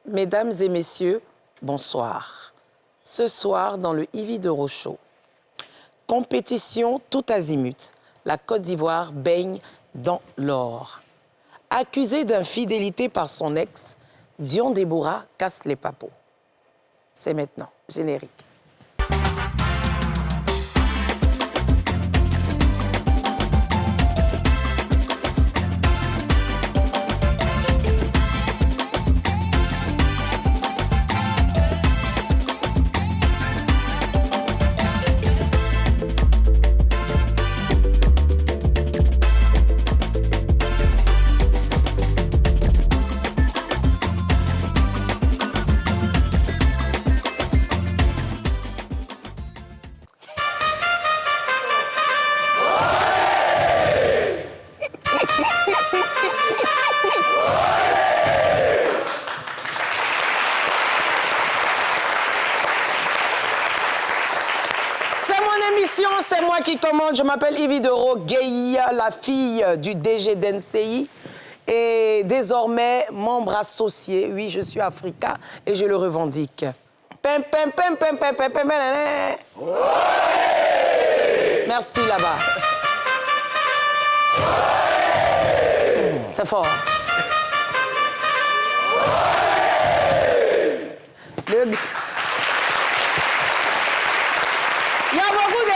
Mesdames et messieurs, bonsoir. Ce soir, dans le Ivy de Rochaud, compétition tout azimut. La Côte d'Ivoire baigne dans l'or. Accusé d'infidélité par son ex, Dion Déborah casse les papeaux. C'est maintenant, générique. C'est moi qui commande. Je m'appelle Ivy Doro Gueye, la fille du DG d'NCI et désormais membre associé. Oui, je suis Africa et je le revendique. Pim, pim, pim, pim, pim, pim, pim, pim, ouais. Merci là-bas. Ouais. C'est fort. Ouais. Il y a beaucoup de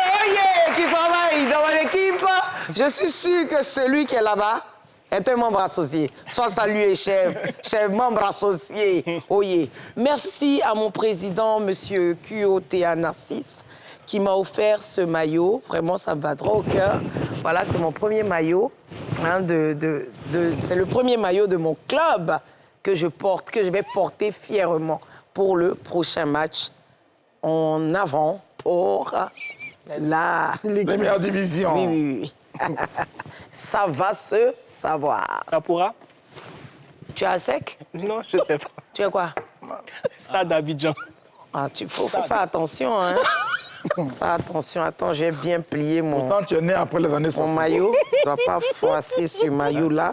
qui travaillent dans mon équipe. Je suis sûr que celui qui est là-bas est un membre associé. Sois salué, chef membre associé. Oye. Merci à mon président, M. Kuotea Narcisse, qui m'a offert ce maillot. Vraiment, ça me va droit au cœur. Voilà, c'est mon premier maillot. Hein, c'est le premier maillot de mon club que je porte, que je vais porter fièrement pour le prochain match en avant pour la première division. Oui, oui, oui. Ça va se savoir. Ça pourra? Tu es à sec? Non, je sais pas. Tu es quoi? Stade d'Abidjan. Ah, faut faire attention, hein. Fais attention. Attends, j'ai bien plié mon... Pourtant, tu es né après les années 60. Mon maillot. Je ne dois pas froisser ce maillot-là.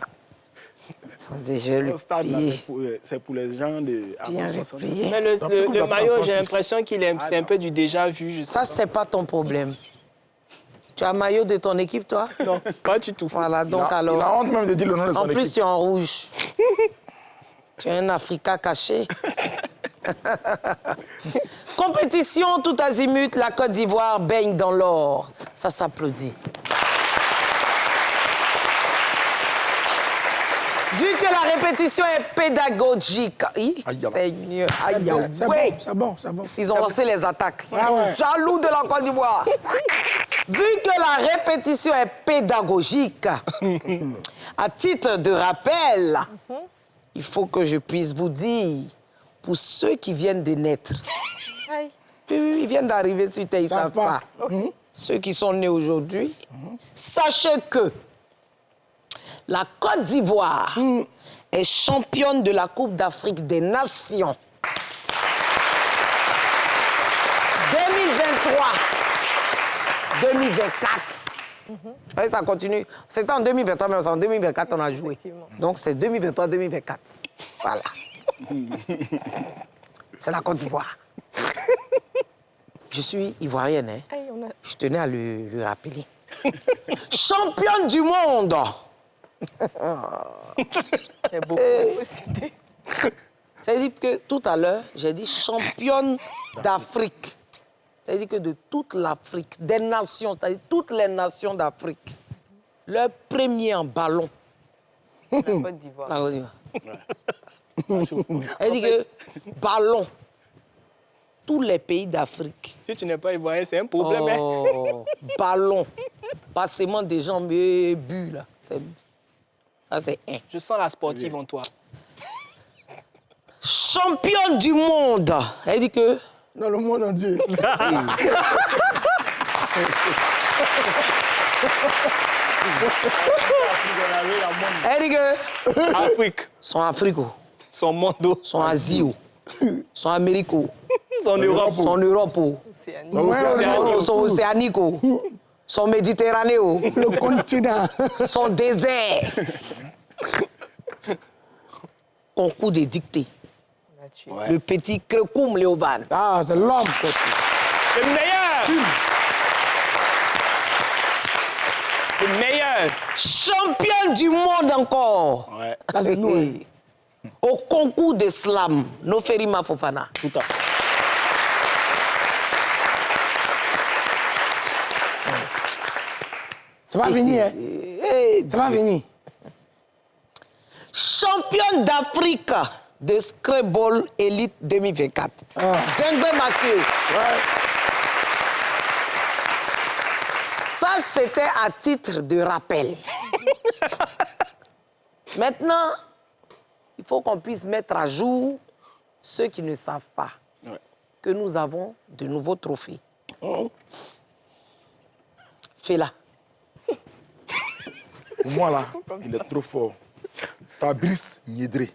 Attendez, je vais le plier. C'est pour les gens de... Bien plié. Mais le maillot, j'ai l'impression qu'il est un peu du déjà vu. Ça, c'est pas ton problème. Tu as un maillot de ton équipe, toi? Non, pas du tout. Voilà, donc alors... Il a honte même de dire le nom de son équipe. En plus, tu es en rouge. Tu es un Africain caché. Compétition tout azimut, la Côte d'Ivoire baigne dans l'or. Ça s'applaudit. Vu que la répétition est pédagogique, Seigneur, aïe, c'est bon. Ils ont lancé les attaques. Ils sont jaloux de la Côte d'Ivoire. Vu que la répétition est pédagogique, à titre de rappel, il faut que je puisse vous dire, pour ceux qui viennent de naître, ils viennent d'arriver sur Terre, ils ne savent pas. Ceux qui sont nés aujourd'hui, sachez que la Côte d'Ivoire est championne de la Coupe d'Afrique des Nations. 2023, 2024. Oui, ça continue. C'était en 2023, mais en 2024, on a joué. Donc, c'est 2023-2024. Voilà. C'est la Côte d'Ivoire. Je suis ivoirienne, hein. Je tenais à le rappeler. Championne du monde. C'est beaucoup de citer. Ça veut dire que tout à l'heure, j'ai dit championne d'Afrique. Ça veut dire que de toute l'Afrique, des nations, c'est-à-dire toutes les nations d'Afrique, le premier en ballon. La Côte d'Ivoire. La Côte d'Ivoire. Elle dit que ballon, tous les pays d'Afrique. Si tu n'es pas ivoirien, c'est un problème. Oh, ballon. Pas seulement des gens bu, là. Ça, c'est un. Je sens la sportive en toi. Championne du monde. Elle dit que... Dans le monde entier. Elle dit que... Afrique. Son Afrique. Son monde. Son Asie. Son Amérique. Son Europe. Son Europe. Son Océanique. Son Méditerranée. Le continent. Son désert. Concours de dictée. Ouais. Le petit Krekoum Léoban. Ah, c'est l'homme. Le meilleur. Le meilleur. Champion du monde encore. Ouais. Là, c'est nous. Hein. Au concours de slam, Noferima Fofana. Tout à fait. C'est pas fini, hein. C'est pas fini. Champion d'Afrique de Scrabble Elite 2024. Zengbe Mathieu. Ça, c'était à titre de rappel. Maintenant, il faut qu'on puisse mettre à jour ceux qui ne savent pas que nous avons de nouveaux trophées. Fais-la. Pour moi, là, il est trop fort. Fabrice Niédré.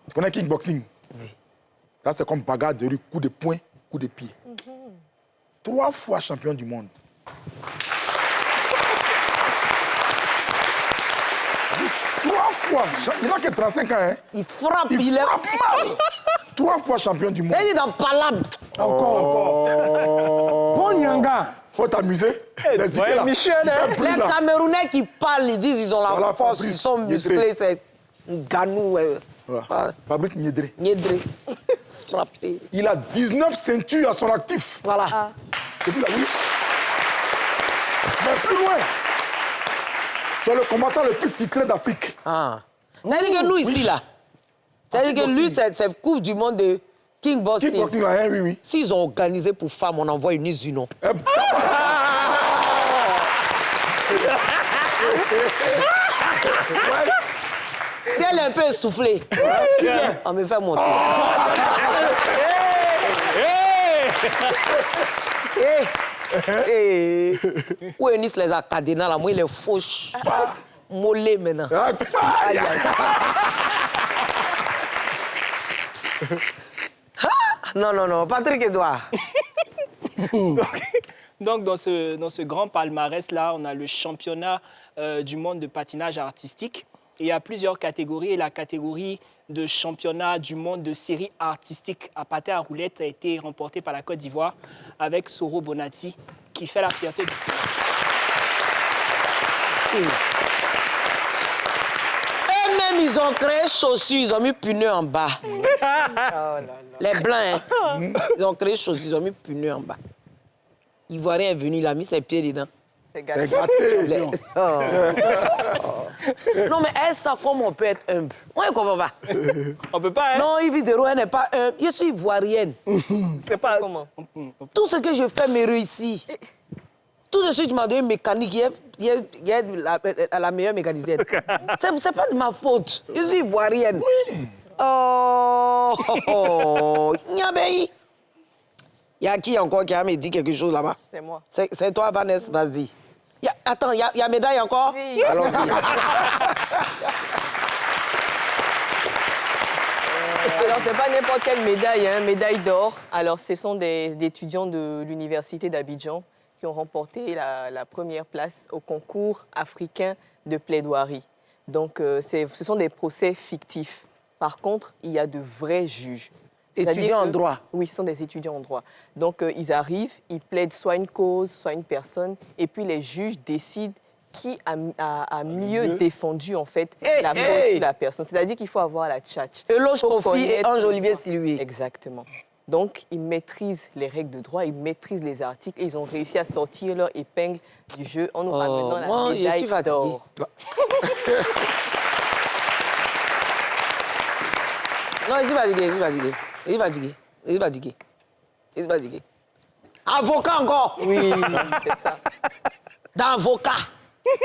Tu connais kickboxing? Oui. Ça, c'est comme bagarre de rue, coup de poing, coup de pied. 3 fois champion du monde. Trois fois. Il a que 35 ans, hein? Il frappe, Il frappe mal. 3 fois champion du monde. Il est dans Palab. Encore. Bon Nyanga. Faut t'amuser. Les idées, là. Michel, hein? Les Camerounais qui parlent, ils disent ils ont la Voilà, force, Fabrice ils sont musclés, Niédré. c'est Ganou. Voilà. Fabrice Niédré. Niédré. Frappé. Il a 19 ceintures à son actif. Voilà. Depuis la oui. Mais plus loin, c'est le combattant le plus titré d'Afrique. Ah. C'est-à-dire que nous, ici, là, c'est-à-dire que lui, c'est Coupe du monde de kickboxing. Kickboxing, là, hein, oui, oui. S'ils ont organisé pour femmes, on envoie une Zuno. Eh, Si elle est un peu essoufflée, on me fait monter. Où est Nice les Acadénas, là, moi, il est fauche. Mollet maintenant. Aïe, aïe. Non, non, non, Patrick Edouard. Donc, dans ce grand palmarès-là, on a le championnat du monde de patinage artistique. Et il y a plusieurs catégories. Et la catégorie de championnat du monde de série artistique à patin à roulettes a été remportée par la Côte d'Ivoire avec Soro Bonatti, qui fait la fierté du pays. Eux-mêmes, ils ont créé chaussures, ils ont mis puneux en bas. Les blancs, hein. Ils ont créé chaussures, ils ont mis puneux en bas. Ivoirien est venu, il a mis ses pieds dedans. C'est t'es gâté. gâté. Non, mais elle sait comment on peut être humble. Moi, je ne comprends pas. On peut pas, hein? Non, Yves Dero, elle n'est pas humble. Je suis ivoirienne. C'est pas... Comment? Tout ce que je fais me réussit. Tout de suite, tu m'as donné une mécanique. Il est la meilleure mécanicienne. C'est pas de ma faute. Je suis ivoirienne. Oui. Oh, Nyabéi. Il y a qui encore qui a me dit quelque chose là-bas? C'est moi. C'est toi, Vanessa, vas-y. Attends, il y a médaille encore? Oui. Alors, Alors, c'est pas n'importe quelle médaille, hein, médaille d'or. Alors, ce sont des étudiants de l'Université d'Abidjan qui ont remporté la première place au concours africain de plaidoirie. Donc, ce sont des procès fictifs. Par contre, il y a de vrais juges. étudiant en droit. Oui, ce sont des étudiants en droit. Donc, ils arrivent, ils plaident soit une cause, soit une personne, et puis les juges décident qui a mieux défendu, en fait, la cause de la personne. C'est-à-dire qu'il faut avoir la tchatch. Eloge Kofi et Ange-Olivier Silué. Exactement. Donc, ils maîtrisent les règles de droit, ils maîtrisent les articles, et ils ont réussi à sortir leur épingle du jeu en nous ramenant la médaille d'or. Non, il est fatigué. Avocat encore. Oui, c'est ça. D'avocat.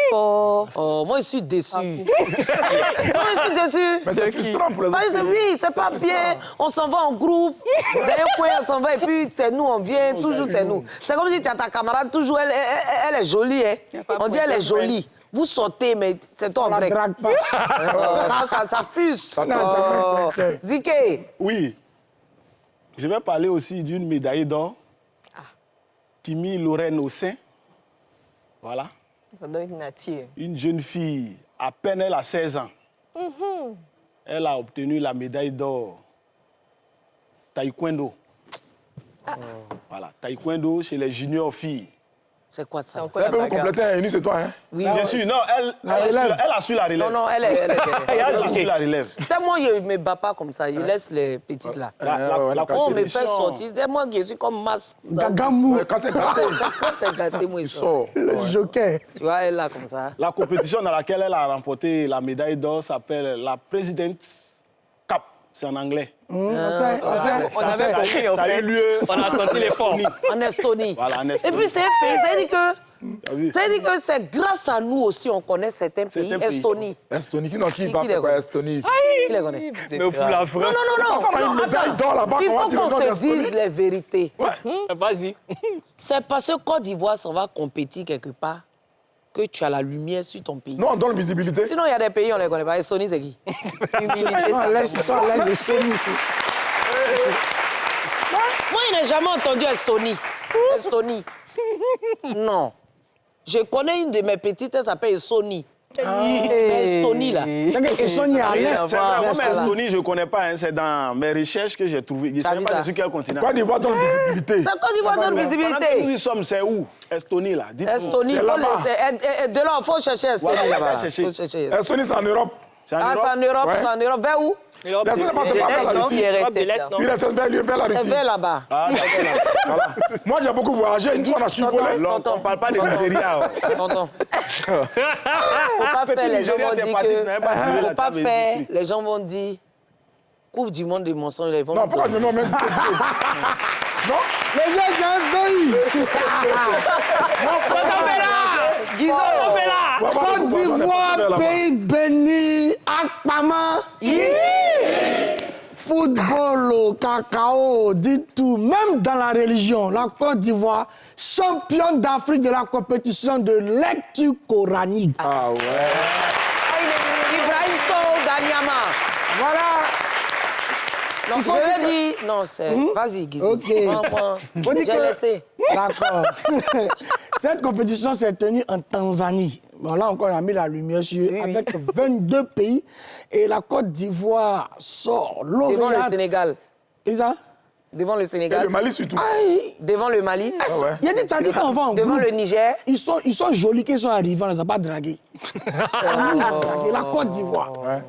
Sport. Oh, moi, je suis déçu. Moi, je suis déçu. Mais c'est frustrant pour les Parce que autres. oui, c'est pas bien. On s'en va en groupe. D'ailleurs, quoi, on s'en va et puis c'est nous, on vient. Toujours, c'est nous. C'est comme si tu as ta camarade, toujours, elle est jolie. Hein. On dit elle est jolie. Vous sortez, mais c'est toi en On la break. drague pas. Ça fuse. n'a jamais été. Ziké. Oui. Je vais parler aussi d'une médaille d'or qui mit Lorraine au sein. Voilà. Ça doit être une attire. Une jeune fille, à peine elle a 16 ans. Elle a obtenu la médaille d'or taekwondo. Voilà, taekwondo chez les juniors filles. C'est quoi ça? C'est C'est un peu vous compléter, Eunice, c'est toi, hein? Oui. Bien sûr, non, elle a su la relève. Non, non, elle est... Elle a su la relève. C'est moi, je ne me bats pas comme ça. Je laisse les petites là. On me fait sortir. C'est moi qui suis comme masque. Gagamou, Quand c'est gâté, Quand c'est gâté, moi, il il sort. sort. le joker. Tu vois, elle là, comme ça. La compétition dans laquelle elle a remporté la médaille d'or s'appelle la President's Cup. C'est en anglais. On avait compris, en Ça a eu fait. lieu On a senti l'effort. En Estonie. Voilà, en Estonie. Et puis, c'est un pays. Ça veut dire que... T'as vu? Ça veut dire que c'est grâce à nous aussi on connaît certains pays. Certains pays. Estonie. Estonie, qui va Qui faire les quoi, connaît? Estonie? Qui les connaît? Mais au fout la Non, France. non, non, Parce qu'on a non. une médaille d'or là-bas, Il on va faut dire qu'on le nom se d'Estonie. dise les vérités. Vas-y. C'est parce que Côte d'Ivoire s'en va compétir quelque part que tu as la lumière sur ton pays. Non, on donne visibilité. Sinon, il y a des pays, on ne les connaît pas. Estonie, c'est qui? Ils sont à l'est, ils sont à l'est de Estonie. Moi, je n'ai jamais entendu Estonie. Estonie. Non. Je connais une de mes petites, elle s'appelle Estonie. Mais Estonie, là. C'est-à-dire qu'Estonie est à l'est. C'est vrai, moi, Voilà. l'Estonie, je ne connais pas. Hein, c'est dans mes recherches que j'ai trouvées. Je ne T'as sais vu pas ça? sur quel continent. Côte d'Ivoire donne visibilité. C'est Côte d'Ivoire donne Pendant que nous visibilité. y sommes, c'est où? Estonie, là. Dites-nous. Estonie, C'est faut là-bas. laisser- de là, il faut chercher Estonie Voilà, là-bas. faut chercher. Faut chercher. Estonie, c'est en Europe. C'est en Ah, Europe? c'est en Europe, Ouais. c'est en Europe. Vers où? L'Europe Laissez de pas te parler à la l'Est, Russie. l'Europe de l'Est, non? Il reste vers la C'est Russie. vers là-bas. Ah, d'accord. Voilà. Moi, j'ai beaucoup voyagé. Une fois, on a survolé. Non, on ne parle pas de Nigeria. Tonton. Faut pas faire, les gens Nigeria, vont t'es dire parti, tu que... n'avais pas brûlé Faut la pas table faire, ici. les gens vont dire... Coupe du monde des mensonges, ils vont... Non, pourquoi je me même si Non? Les gars, c'est un pays. Côte d'Ivoire, pays béni, Akpama. Football, cacao, dit tout. Même dans la religion, la Côte d'Ivoire, championne d'Afrique de la compétition de lecture coranique. Ah ouais. Ibrahim Sow Danyama. Voilà. Non, faut je dire vais dire... Non, c'est... Vas-y, Guizou. Ok. Moi, Faut dire j'ai que- laissé. D'accord. Cette compétition s'est tenue en Tanzanie. Bon, là encore, on a mis la lumière sur avec 22 pays. Et la Côte d'Ivoire sort lauréate. Devant le Sénégal. Et ça? Devant le Et Sénégal. le Mali surtout. Aïe. Devant le Mali. Il y a des t'as dit qu'on va en Devant groupe. le Niger. Ils sont jolis qu'ils sont arrivés, on ne les a pas dragués. Nous, ils ont dragué la Côte d'Ivoire. Ouais.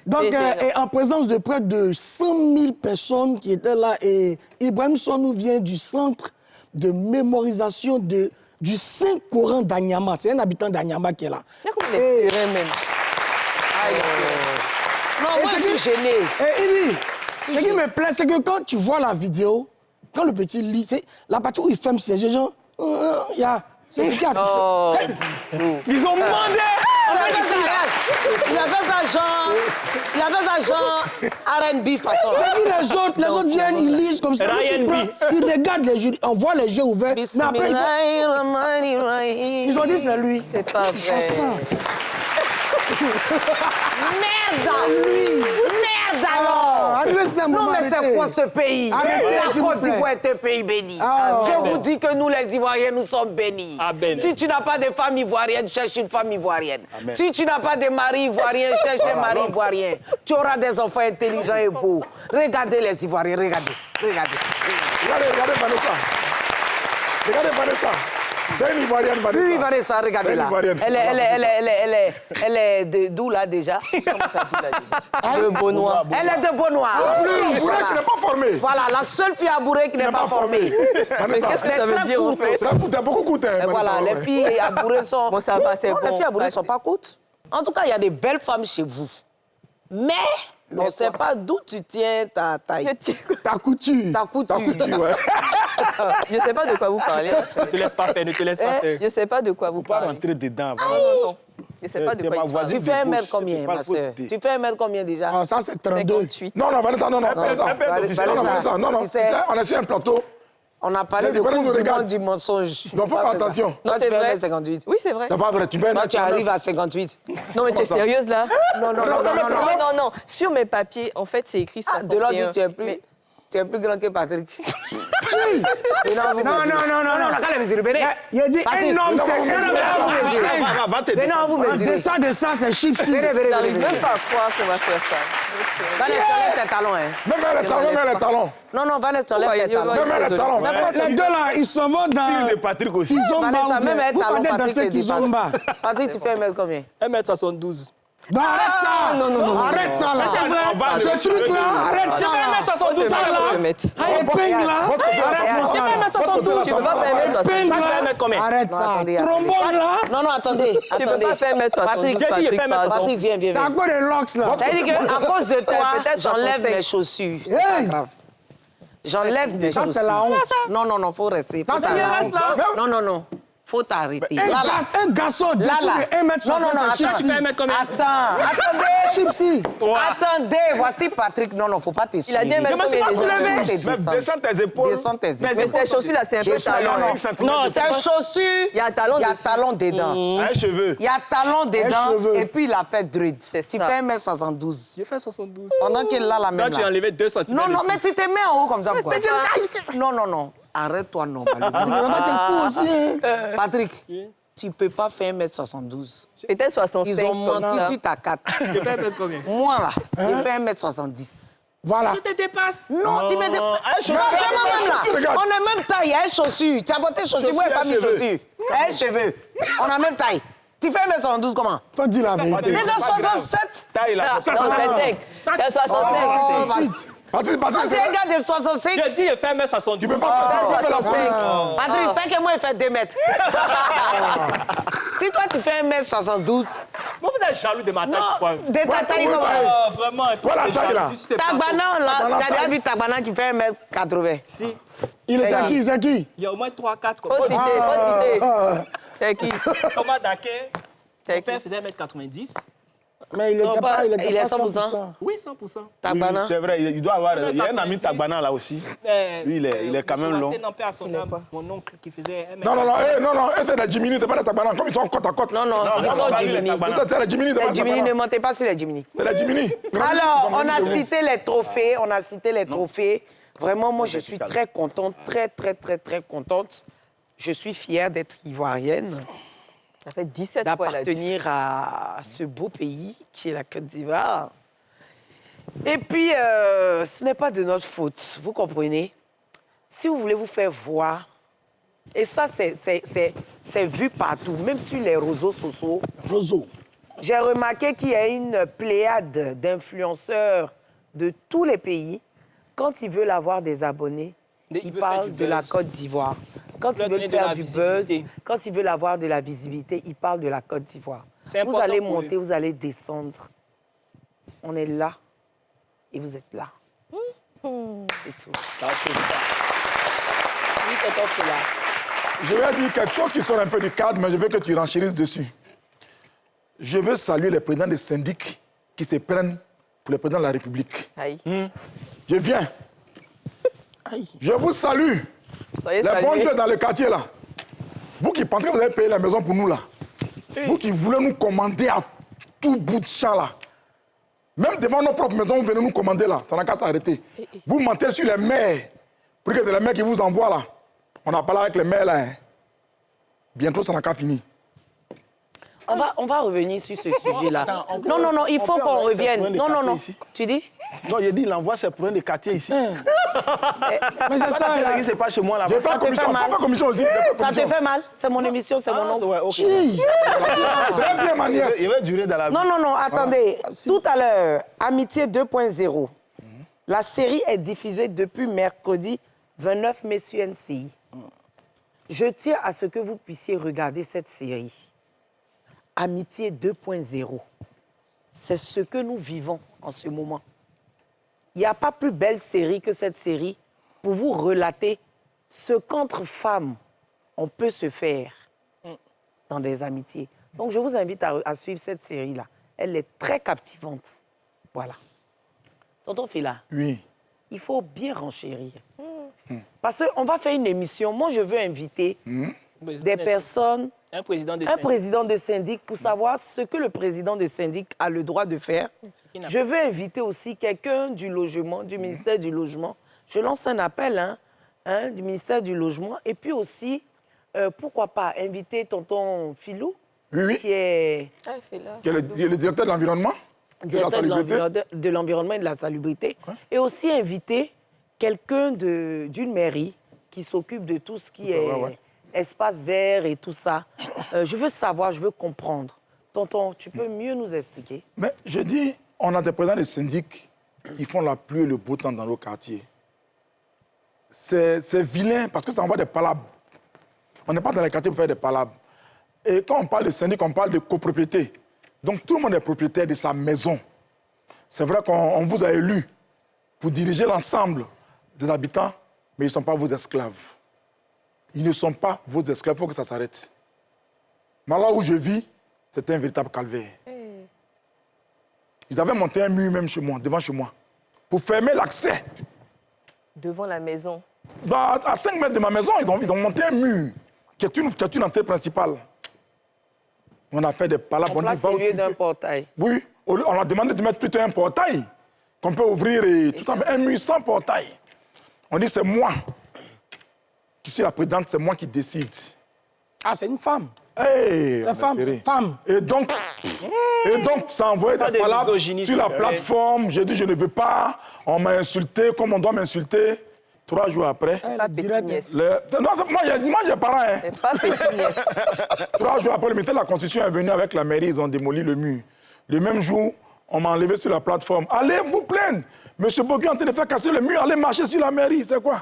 Donc, et en présence de près de 100 000 personnes qui étaient là, et Ibrahim Sonou vient du centre de mémorisation du Saint-Coran d'Anyama. C'est un habitant d'Anyama qui est là. Il y a comme les Et- sirènes, même. Non, moi, je suis gêné. Et Ibi, ce qui me plaît, c'est que quand tu vois la vidéo, quand le petit lit, c'est la partie où il ferme ses yeux, genre, il y a... C'est ce qui a touché. Oh, Ils ont demandé. Il a fait ça genre R&B façon. J'ai vu les autres viennent, ils lisent comme ça. Ryan B. Ils regardent les yeux, on voit les yeux ouverts. Mais après, ils ont dit c'est lui. c'est pas On vrai. sent. Merde! Lui. Merde alors! Arrivé, c'est un Non, moment mais c'est arrêté. quoi ce pays? Arrêtez, La s'il vous Côte plaît. d'Ivoire est un pays béni. Ah. Je vous dis que nous, les Ivoiriens, nous sommes bénis. Amen. Si tu n'as pas de femme ivoirienne, cherche une femme ivoirienne. Amen. Si tu n'as pas de mari ivoirien, cherche un mari ivoirien. Tu auras des enfants intelligents et beaux. Regardez les Ivoiriens, regardez. Regardez. Regardez Vanessa. Regardez Vanessa. C'est une Ivoirienne, Vanessa. Oui, Vanessa, regardez C'est une là. Ivoirienne. Elle est d'où là déjà? Comment ça dit là déjà? De Beaunois. Elle est de Beaunois. Vous Voilà. qui n'est pas formée. Voilà, la seule fille à bourrer qui n'est pas formée. Vanessa, qu'est-ce que ça veut très dire, en courte fait? aussi. ça coûte beaucoup coûté. Et voilà, les filles à bourrer sont... Bon, ça va, c'est Non, les bon. filles à bourrer Vas-y. sont pas courtes. En tout cas, il y a des belles femmes chez vous. Mais on ne sait pas d'où tu tiens ta taille, Ta couture. ta couture. Ouais. Je ne sais pas de quoi vous parlez. en fait. Ne te laisse pas faire, ne te laisse pas faire. Je ne sais pas de quoi vous Pas parlez. rentrer dedans. Non, non, non. Je ne sais pas de T'es quoi ma il parle. voisine. Tu fais de 1 gauche, mètre combien, c'est pas ma le soeur? côté. Tu fais 1 mètre combien déjà? Ah, ça, c'est 32. 58. Non, Vanessa, non, Vanessa. Vanessa. Non, Vanessa, non, Tu sais- on est sur un plateau. On a parlé Les de Ivoiriens nous coupe du regardent. monde du mensonge. Donc, faut Pas faire que ça. attention. Toi, Non, tu c'est fais vrai. 1m58. Oui, c'est vrai. C'est pas vrai, tu fais Toi, tu arrives à 58. Non, mais tu es sérieuse là? Non, non, non, non, non, Non, non, non. Sur mes papiers, en fait, c'est écrit Ah, 61. de là, tu es plus. Mais Tu es plus grand que Patrick. Non, Quand les mesurer, venez. Il a dit Patrick, un homme, non, c'est venez, vous mesurer. Va te Venez, on vous mesurer. De ça, c'est Chipsy. Venez, venez, J'arrive venez. même pas à croire qu'on va faire ça. Vanessa, enlève tes talons, hein. Même les talons. Non, Vanessa, enlève tes talons. Même les talons. Les deux là, ils s'en vont dans de Patrick aussi. Kizomba. Vanessa, même un Vous talon, partez dans Patrick, ce te Kizomba. dépasse. Patrick, tu fais 1 mètre combien? 1m72. Non, arrête ça. non. Arrête ça là. On va Ce truc là, arrête ça là. 1m72, Ça là. Épingle là. Arrête C'est pas 1m72. Tu peux pas faire 1m72. Épingle Moi, je vais là. mettre combien? Arrête Non, ça. attendez, Trombone là. Non, attendez. Tu peux pas faire 1m72, Patrick, j'ai dit, fais pardon. Patrick, viens. C'est à cause des locks là. Ça veut dire qu'à cause de toi, peut-être j'enlève 65. mes chaussures. C'est pas Hey. grave. J'enlève mes Ça, chaussures. c'est la honte. Non, faut rester. Faut Ça, c'est la t'arrêter. honte. Non. Faut t'arrêter. Un garçon de Là. 1 mètre Non, 60, c'est attends. Tu fais 1 mètre combien? Attendez. Chipsy. Attendez, voici Patrick. Non, faut pas Il a dit t'essuyer. 1 mètre combien déjà? Même descends tes épaules. Descends tes épaules. Mais tes chaussures là, c'est un peu talon. Non, c'est un chaussure. Il y a un talon Il y a dessus. talon dedans. Un cheveu. Il y a talon dedans cheveu. et puis il a fait dread. Tu ça. fais 1m72. J'ai fait 72. Pendant qu'il a la même Là, tu as là. enlevé 2 cm. Non, mais tu te mets en haut comme ça. Pourquoi? Non. Arrête-toi normalement. Il y en a qui courent aussi. Hein. Patrick, tu peux pas faire 1m72. Peut-être 65. Ils ont menti sur ta 4. Tu fais 1 mètre combien? Moi, là, j'ai fait 1m70. Voilà. Tu te dépasses. Non, tu me dis. Non, tu es regarde, même chaussures, là. regarde. On est même taille, hein, chaussures. Tu as porté chaussures, moi, j'ai pas mis cheveux. chaussures. Hein, cheveux. On a même taille. Tu fais 1m72 comment? Faut dire la vérité. C'est de 67. Taille là. Non, 65. Il y a 65. Patrick, Quand tu es un gars de 65, J'ai dit, j'ai fait 1m72. tu peux pas faire ça. 65. Patrick, fais que moi, il fait 2 mètres. Si toi, tu fais 1m72, Moi, vous êtes jaloux de ma taille, quoi. de ta taille, oui, comment? Ah, vraiment. Toi, la taille, là. Tagbana, là, tu as déjà vu Tagbana qui fait 1m80. Si, Il est qui? C'est qui? il y a au moins 3-4 comme Faut ça. citer. C'est qui? Thomas Daquet, C'est mon père qui? faisait 1m90. Mais il Non, était pas- pas. il est 100%. 100%. Oui, 100%. Tagbana. C'est vrai, il doit avoir. Il y a un ami Tagbana là aussi. Lui, il est quand même long. Non, père à son âme, mon oncle qui faisait 1m. Non, c'est la Jiminy, c'est pas la Tagbana. Comme ils sont côte à côte. Non, ils non, sont pas lui, les Jiminy. Tagbana. C'est la Jiminy, c'est pas Les la Jiminy, ne Tagbana. mentez pas sur les Jiminy. C'est la Jiminy. Alors, on a cité les trophées, Vraiment, moi, je suis très contente, très contente. Je suis fière d'être ivoirienne, Ça fait 17 fois la d'appartenir à ce beau pays qui est la Côte d'Ivoire. Et puis, ce n'est pas de notre faute, vous comprenez? Si vous voulez vous faire voir, et ça, c'est vu partout, même sur les réseaux sociaux. Roseau. J'ai remarqué qu'il y a une pléiade d'influenceurs de tous les pays. Quand ils veulent avoir des abonnés, Ils ils veulent faire parlent du de la buzz. Côte d'Ivoire. Quand Ils ils veulent veulent donner de faire la du buzz, visibilité. quand ils veulent avoir de la visibilité, ils parlent de la Côte d'Ivoire. C'est Vous important allez pour monter, eux. vous allez descendre. On est là et vous êtes là. C'est tout. Ça chauffe pas. Oui, tonton Fela. Je vais dire quelque chose qui sort un peu du cadre, mais je veux que tu renchérisses dessus. Je veux saluer les présidents des syndics qui se prennent pour les présidents de la République. Aïe. Je viens. Je vous salue. Soyez Les bons salués. dieux dans le quartier, là. Vous qui pensez que vous allez payer la maison pour nous, là. Vous qui voulez nous commander à tout bout de champ, là. Même devant nos propres maisons, vous venez nous commander, là. Ça n'a qu'à s'arrêter. Vous mentez sur les maires. Pour que c'est les maires qui vous envoient, là. On a parlé avec les maires, là. Hein. Bientôt, ça n'a qu'à finir. On va revenir sur ce sujet-là. on peut- Non, il on faut peut qu'on envoyer ces revienne. problèmes de Non, quartier ici. Tu dis? Non, il dit, il envoie ses problèmes de quartier ici. Mais c'est ça, C'est là. là qui se passe chez moi là-bas. J'ai fait la te fait commission. On mal. peut faire commission aussi. Ça te fait mal? C'est mon émission, c'est mon nom. Ouais, ok. Chi. Très bien, ma nièce. Il va durer dans la vie. Non, attendez. Tout à l'heure, Amitié 2.0. La série est diffusée depuis mercredi 29 mai sur NCI. Je tiens à ce que vous puissiez regarder cette série. Amitié 2.0. C'est ce que nous vivons en ce moment. Il n'y a pas plus belle série que cette série pour vous relater ce qu'entre femmes, on peut se faire dans des amitiés. Donc, je vous invite à suivre cette série-là. Elle est très captivante. Voilà. Tonton Fela, Oui. il faut bien renchérir. Parce qu'on va faire une émission. Moi, je veux inviter des personnes, Un président de un syndic. président de syndic, pour savoir ce que le président de syndic a le droit de faire. Je veux inviter aussi quelqu'un du logement, du ministère du Logement. Je lance un appel du ministère du Logement. Et puis aussi, pourquoi pas inviter tonton Philou, Oui. qui est Ah, fais-le. Qui est le directeur de l'environnement. directeur salubrité. de l'environnement et de la salubrité. Et aussi inviter quelqu'un d'une mairie qui s'occupe de tout ce qui est espace vert et tout ça. Je veux savoir, je veux comprendre. Tonton, tu peux mieux nous expliquer? Mais je dis, on a des présidents de syndics qui font la pluie et le beau temps dans nos quartiers. C'est vilain parce que ça envoie des palabres. On n'est pas dans les quartiers pour faire des palabres. Et quand on parle de syndic, on parle de copropriété. Donc tout le monde est propriétaire de sa maison. C'est vrai qu'on vous a élu pour diriger l'ensemble des habitants, mais ils ne sont pas vos esclaves. Ils ne sont pas vos esclaves, il faut que ça s'arrête. Mais là où je vis, c'était un véritable calvaire. Ils avaient monté un mur même chez moi, devant chez moi, pour fermer l'accès. Devant la maison. Bah, à 5 mètres de ma maison, ils ont monté un mur, qui est une entrée principale. On a fait des palabres. On place au lieu d'un portail. Oui, on a demandé de mettre plutôt un portail qu'on peut ouvrir et tout ça, mais un mur sans portail. On dit c'est moi qui suis la présidente, c'est moi qui décide. Ah, c'est une femme. Hey, La femme, serré. femme. Et donc, ça a envoyé Pas des de palabres misogynie, sur la s'il te plaît. plateforme. J'ai dit je ne veux pas. On m'a insulté comme on doit m'insulter. 3 jours après. Pas petite nièce. Non, moi j'ai parents. Hein. C'est pas petite nièce. 3 jours après, le ministère de la Constitution est venu avec la mairie, ils ont démoli le mur. Le même jour, on m'a enlevé sur la plateforme. Allez vous plaindre. Monsieur Bogu est en train de faire casser le mur, allez marcher sur la mairie. C'est quoi?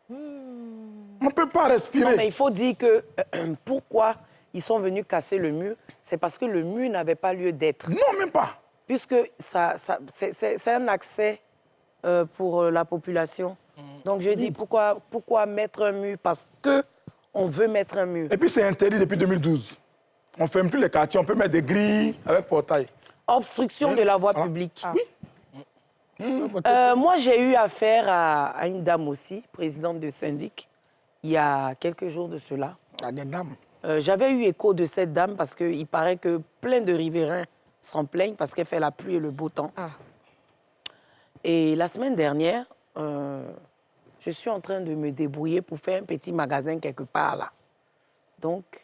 On ne peut pas respirer. Non, mais il faut dire que pourquoi ils sont venus casser le mur, c'est parce que le mur n'avait pas lieu d'être. Non, même pas. Puisque c'est un accès pour la population. Donc je dis, pourquoi mettre un mur? Parce qu'on veut mettre un mur. Et puis c'est interdit depuis 2012. On ne ferme plus les quartiers, on peut mettre des grilles avec portail. Obstruction de la voie publique. Oui. Moi, j'ai eu affaire à une dame aussi, présidente de syndic, il y a quelques jours de cela. Ah, des dames. J'avais eu écho de cette dame parce qu'il paraît que plein de riverains s'en plaignent parce qu'elle fait la pluie et le beau temps. Ah. Et la semaine dernière, je suis en train de me débrouiller pour faire un petit magasin quelque part là. Donc,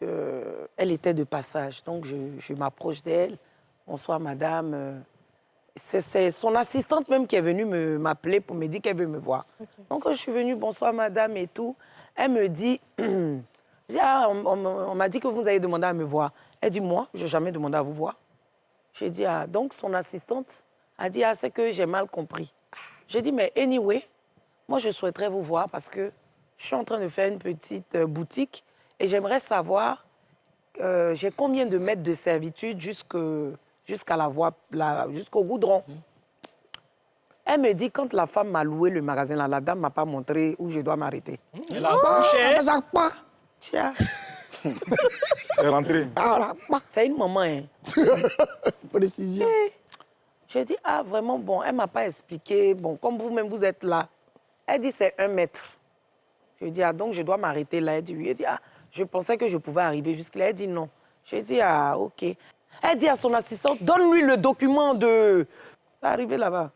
elle était de passage. Donc, je m'approche d'elle. Bonsoir, madame. C'est son assistante même qui est venue m'appeler pour me dire qu'elle veut me voir. Okay. Donc, je suis venue, bonsoir, madame et tout. Elle me dit, on m'a dit que vous avez demandé à me voir. Elle dit, moi, je n'ai jamais demandé à vous voir. J'ai dit, ah, donc son assistante a dit, ah, c'est que j'ai mal compris. J'ai dit, mais anyway, moi, je souhaiterais vous voir parce que je suis en train de faire une petite boutique et j'aimerais savoir, j'ai combien de mètres de servitude jusqu'à la voie, jusqu'au goudron. Elle me dit, quand la femme m'a loué le magasin, là, la dame ne m'a pas montré où je dois m'arrêter. Elle a couché. Tiens. C'est rentré. C'est une maman, hein. Précision. J'ai dit, ah, vraiment, bon, elle ne m'a pas expliqué. Bon, comme vous-même, vous êtes là. Elle dit, c'est 1 mètre. Je dis, ah, donc je dois m'arrêter là. Elle dit, oui. Elle dit, ah, je pensais que je pouvais arriver jusque-là. Elle dit, non. J'ai dit, ah, OK. Elle dit à son assistante, donne-lui le document de... Ça arrivé là-bas.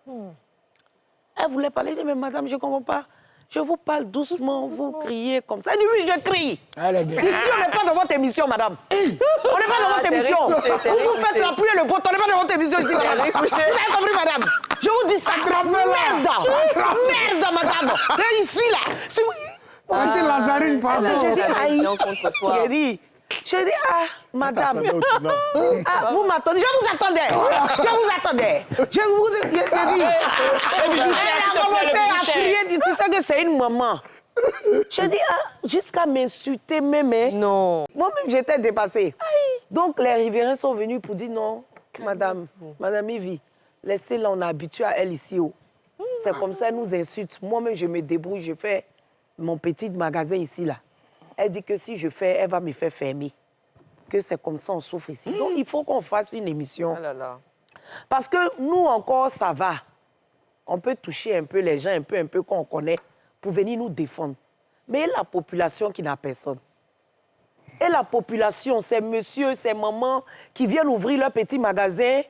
Elle voulait parler. Je dis, mais madame, je ne comprends pas. Je vous parle doucement, vous criez comme ça. Elle dit, oui, je crie. Ici, on n'est pas dans votre émission, madame. On n'est pas dans votre émission. Vous faites la pluie et le beau temps. On n'est pas dans votre émission ici, madame. Vous avez compris, madame? Je vous dis ça. Merde, madame. Là, ici, là. Si vous... Lazarine, pardon. J'ai dit, aïe. J'ai dit, ah, madame, ah, vous m'attendez. Je vous attendais. Je vous dis, elle a commencé à crier, tu sais que c'est une maman. J'ai dit, ah, jusqu'à m'insulter même. Non. Moi-même, j'étais dépassée. Donc, les riverains sont venus pour dire, non, madame Ivy, laissez-la, on est habitué à elle ici. C'est comme ça, elle nous insulte. Moi-même, je me débrouille, je fais mon petit magasin ici, là. Elle dit que si je fais, elle va me faire fermer. Que c'est comme ça, on souffre ici. Donc, il faut qu'on fasse une émission. Ah là là. Parce que nous, encore, ça va. On peut toucher un peu les gens, un peu qu'on connaît, pour venir nous défendre. Mais la population qui n'a personne. Et la population, ces messieurs, ces mamans qui viennent ouvrir leur petit magasin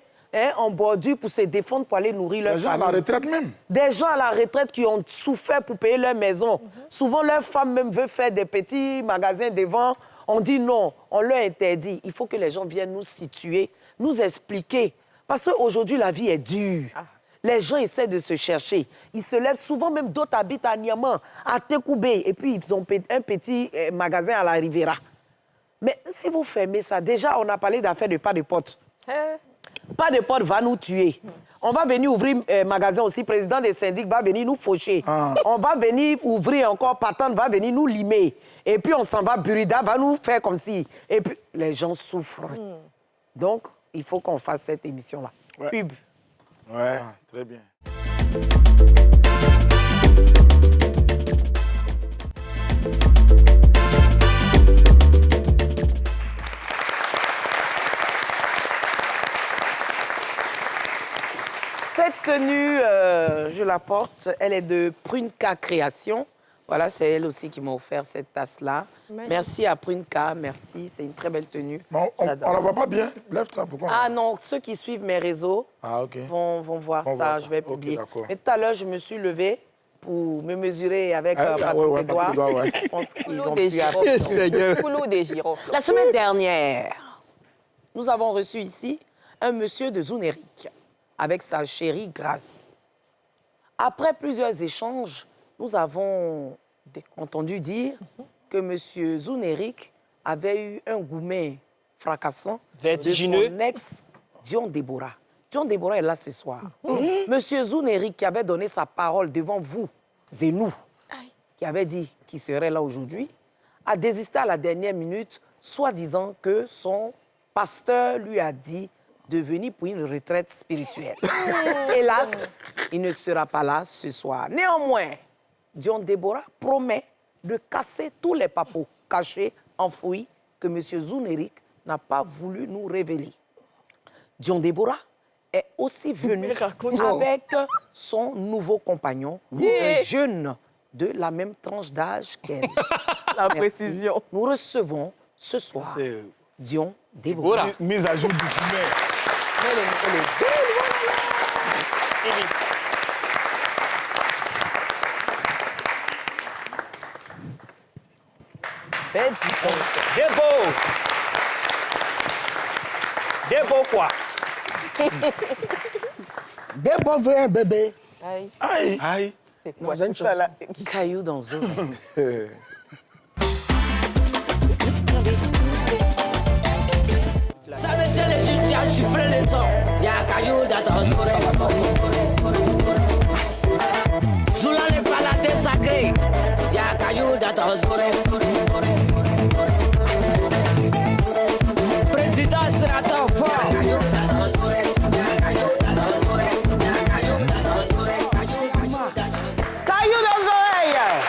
en bordure pour se défendre, pour aller nourrir leur Les gens à famille. la retraite même. Des gens à la retraite qui ont souffert pour payer leur maison. Souvent, leur femme même veut faire des petits magasins devant. On dit non, on leur interdit. Il faut que les gens viennent nous situer, nous expliquer. Parce qu'aujourd'hui, la vie est dure. Les gens essaient de se chercher. Ils se lèvent souvent, même d'autres habitent à Niaman, à Tekoubé, et puis ils ont un petit magasin à la Riviera. Mais si vous fermez ça, déjà, on a parlé d'affaires de pas de potes. Pas de potes va nous tuer. On va venir ouvrir un magasin aussi. Président des syndics va venir nous faucher. On va venir ouvrir encore Patente, va venir nous limer. Et puis on s'en va, Burida va nous faire comme si. Et puis les gens souffrent. Donc, il faut qu'on fasse cette émission-là. Ouais. Pub. Ouais. Ah, très bien. Cette tenue, je la porte. Elle est de Prunka Création. Voilà, c'est elle aussi qui m'a offert cette tasse-là. Merci à Prunka, merci. C'est une très belle tenue. Mais on J'adore. ne la voit pas bien. Lève-toi, pourquoi? Ah non, ceux qui suivent mes réseaux OK. vont voir Vont ça. voir ça. Je vais Ok, publier. d'accord. Mais tout à l'heure, je me suis levée pour me mesurer avec Ah, Patrick ouais, Edouard. Patrick Edouard, ouais. Je pense qu'ils Coulot ont des pu apprendre. girofles. Coulot des girofles. La semaine dernière, nous avons reçu ici un monsieur de Zounéric avec sa chérie Grace. Après plusieurs échanges, nous avons entendu dire que monsieur Zounéric avait eu un gourmet fracassant Vertigineux. de son ex Dion Déborah. Dion Déborah est là ce soir. Monsieur Zounéric qui avait donné sa parole devant vous et nous, qui avait dit qu'il serait là aujourd'hui, a désisté à la dernière minute, soi-disant que son pasteur lui a dit de venir pour une retraite spirituelle. Hélas, il ne sera pas là ce soir. Néanmoins, Dion Déborah promet de casser tous les papeaux cachés, enfouis, que M. Zounéric n'a pas voulu nous révéler. Dion Déborah est aussi venu avec son nouveau compagnon, un jeune de la même tranche d'âge qu'elle. La Merci. précision. Nous recevons ce soir C'est Dion Déborah. Voilà. mise à jour du gourmet. Elle est belle, Belle différence. Des beaux quoi? D'abord, veut un bébé. Aïe, Aïe. Aïe. c'est quoi Dans une ça là? caillou dans les oreilles. Ça me c'est les juges qui a chiffré les temps. Y'a caillou dans ton oreille. Zoula les palades sacrés. Y'a caillou dans ton oreille. Président sera ton fort. Caillou dans les oreilles.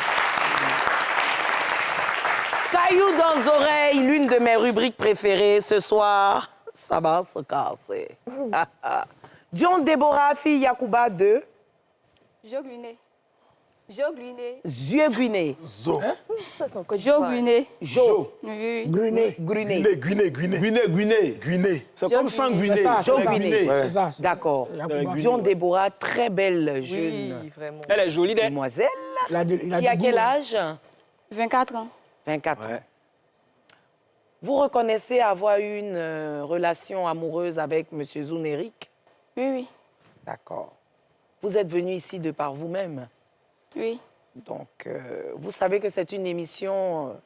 Caillou dans les oreilles, l'une de mes rubriques préférées ce soir. Ça va se casser. Dion Déborah, fille Yacouba de Jogluné. Jogluné. Zieguiné. Zo. Jogluné. Jo. Oui, oui. Gruné. Gruné. Guinée. Guinée. C'est comme sanguiné. C'est ça, c'est ça. Guinée. C'est ça. c'est- D'accord. Yacouba. Dion Déborah, très belle jeune Oui, vraiment. Elle est jolie, des. demoiselle. Il a Qui a du quel goût. âge? 24 ans. 24 ans. Ouais. Vous reconnaissez avoir eu une relation amoureuse avec M. Zounéric? Oui, oui. D'accord. Vous êtes venu ici de par vous-même. Oui. Donc, vous savez que c'est une émission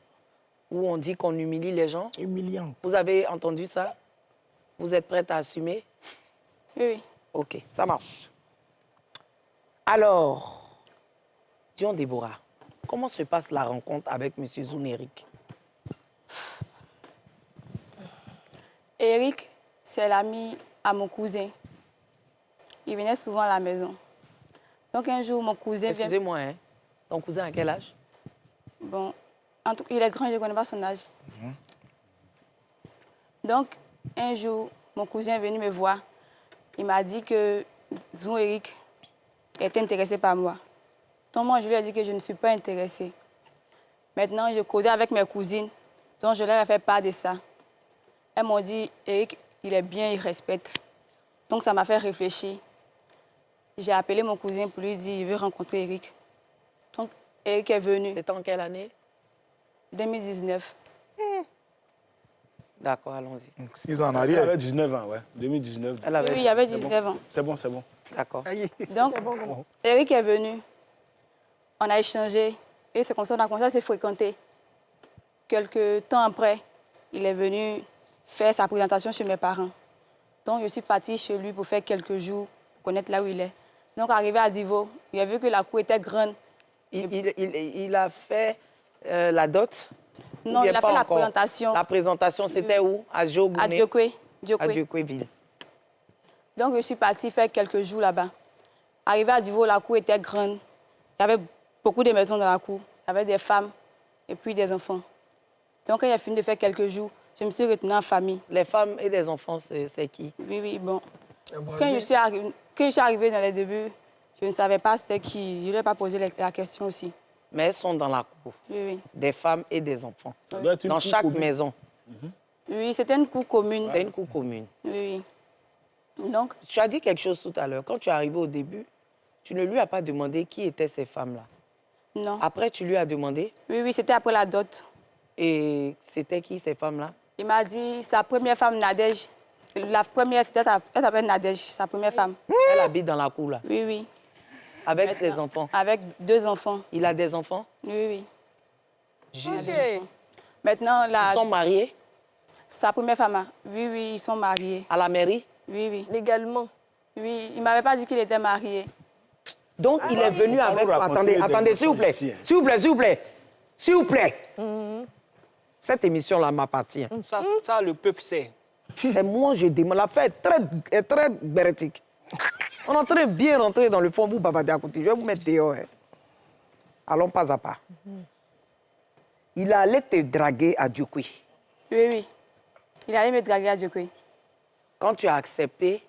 où on dit qu'on humilie les gens. Humiliant. Vous avez entendu ça? Vous êtes prête à assumer? Oui, oui. OK, ça marche. Alors, Dion Déborah, comment se passe la rencontre avec M. Zounéric? Eric, c'est l'ami à mon cousin. Il venait souvent à la maison. Donc un jour, mon cousin vient... Excusez-moi, hein? Ton cousin à quel âge? Bon, il est grand, je ne connais pas son âge. Donc, un jour, mon cousin est venu me voir. Il m'a dit que Zou Eric était intéressé par moi. Donc moi, je lui ai dit que je ne suis pas intéressée. Maintenant, je codais avec mes cousines Donc, je leur ai fait part de ça. Elles m'ont dit, Eric, il est bien, il respecte. Donc, ça m'a fait réfléchir. J'ai appelé mon cousin pour lui dire, il veut rencontrer Eric. Donc, Eric est venu. C'était en quelle année? 2019. D'accord, allons-y. 6 ans en Elle arrière. avait 19 ans, ouais. 2019. Elle avait... Oui, il avait 19 ans. C'est bon, c'est bon. D'accord. Donc, Eric est venu. On a échangé. Et c'est comme ça qu'on a commencé à se fréquenter. Quelques temps après, il est venu faire sa présentation chez mes parents. Donc, je suis partie chez lui pour faire quelques jours, pour connaître là où il est. Donc, arrivé à Divo, il a vu que la cour était grande. Il a fait la dot? Non, il a fait la présentation. La présentation, c'était où? À Djogouné? À Diokwe. À Diokweville. Donc, je suis partie faire quelques jours là-bas. Arrivé à Divo, la cour était grande. Il y avait beaucoup de maisons dans la cour. Il y avait des femmes et puis des enfants. Donc, quand il a fini de faire quelques jours, je me suis retenue en famille. Les femmes et les enfants, c'est qui? Oui, oui, bon. Quand je suis arrivée dans les débuts, je ne savais pas c'était qui. Je ne lui ai pas posé la question aussi. Mais elles sont dans la cour. Oui, oui. Des femmes et des enfants. Ça doit être une Dans cour chaque commune. maison. Oui, c'était une cour commune. C'est une cour commune. Oui, oui. Donc, Tu as dit quelque chose tout à l'heure. Quand tu es arrivé au début, tu ne lui as pas demandé qui étaient ces femmes-là. non. Après, tu lui as demandé. Oui, oui, c'était après la dot. Et c'était qui ces femmes-là? Il m'a dit sa première femme, Nadège. La première, elle s'appelle Nadège, sa première femme. Elle habite dans la cour là, Oui, oui. avec ses enfants. Avec 2 enfants. Il a des enfants? Oui, oui. Ok. Maintenant, Ils sont mariés sa première femme, oui, oui, ils sont mariés. à la mairie? Oui, oui. Légalement. Oui, il ne m'avait pas dit qu'il était marié. Donc, il est venu avec... nous raconter Attendez, des s'il vous plaît. mensonges ici, hein. S'il vous plaît, s'il vous plaît. S'il vous plaît. Cette émission-là m'appartient. Ça, le peuple sait. C'est moi, je demande. L'affaire est très bérétique. On est en train de bien rentrer dans le fond, vous babadez à côté. Je vais vous mettre dehors. Hein. Allons pas à pas. Il allait te draguer à Dioukwi. Oui, oui. Il allait me draguer à Dioukwe. Quand tu as accepté,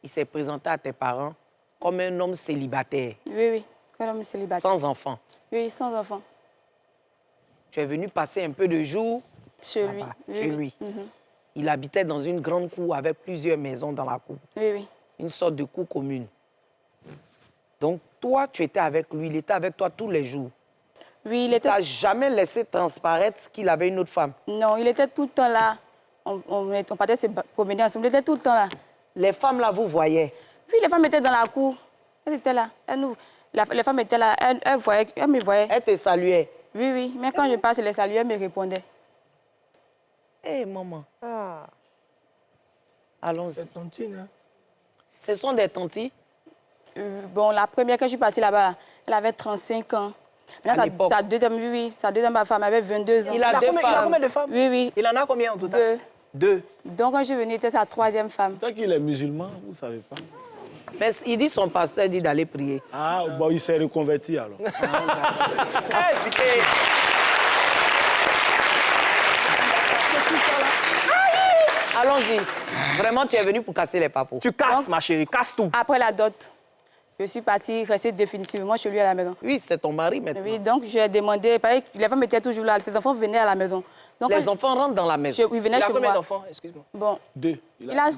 il s'est présenté à tes parents comme un homme célibataire, Oui, oui. Un homme célibataire. sans enfant. Oui, sans enfant. Tu es venu passer un peu de jours Chez lui. là-bas, Oui, chez oui. lui. Mhm. Il habitait dans une grande cour avec plusieurs maisons dans la cour. Oui, oui. Une sorte de cour commune. Donc, toi, tu étais avec lui, il était avec toi tous les jours. Oui, il Tu était... n'as jamais laissé transparaître qu'il avait une autre femme. Non, il était tout le temps là. On partait se promener ensemble. Il était tout le temps là. Les femmes, là, vous voyez. Puis les femmes étaient dans la cour. Elles étaient là. Les femmes étaient là. Elles me voyaient. Elles te saluaient. Oui, oui. Mais quand je passe, les saluaient, elles me répondaient. Hé, maman. Allons-y. C'est tontine, hein. Ce sont des tantis. Bon, la première, quand je suis partie là-bas, elle avait 35 ans. À l'époque. Sa deuxième, oui, oui, sa deuxième femme avait 22 ans. Il a deux Il a femmes. combien de femmes? Oui, oui. Il en a combien en total? 2. 2. Donc, quand je suis venue, c'était sa 3e femme. Peut-être qu'il est musulman, vous ne savez pas. Mais il dit son pasteur dit d'aller prier. Ah, bon, il s'est reconverti alors. Allons-y. Vraiment, tu es venu pour casser les papos. Tu casses, ma chérie, casse tout. Après la dot, je suis partie rester définitivement chez lui à la maison. Oui, c'est ton mari maintenant. Oui, donc j'ai demandé, pareil, les femmes étaient toujours là, ses enfants venaient à la maison. Donc, Les enfants rentrent dans la maison. ils venaient Il a chez combien moi. d'enfants? Excuse-moi. Bon, 2. il a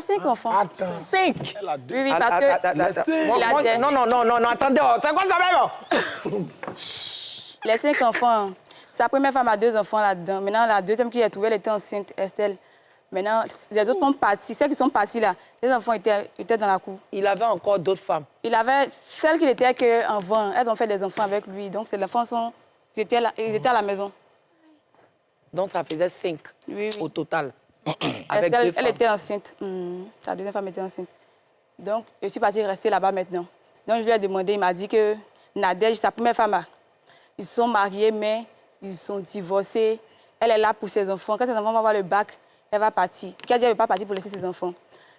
5 enfants. Attends. 5. Elle a 2. Oui, oui, parce que... Moi, Il a moi, des- non, attendez. Oh, c'est quoi ça même? Les 5 enfants, sa première femme a 2 enfants là-dedans. Maintenant, la deuxième qui est trouvée, elle était enceinte, Estelle. Maintenant, les autres sont partis. Celles qui sont parties là, les enfants étaient dans la cour. Il avait encore d'autres femmes. Il avait celles qui n'étaient qu'en vent. Elles ont fait des enfants avec lui. Donc, ces enfants ils étaient à la maison. Donc, ça faisait 5 Oui, oui. au total. Avec Estelle, deux femmes. elle était enceinte. Sa deuxième femme était enceinte. Donc, je suis partie rester là-bas maintenant. Donc, je lui ai demandé, il m'a dit que Nadège, sa première femme, ils sont mariés, mais ils sont divorcés. Elle est là pour ses enfants. Quand ses enfants vont avoir le bac, elle va partir. Qui a dit qu'elle ne veut pas partir pour laisser ses enfants.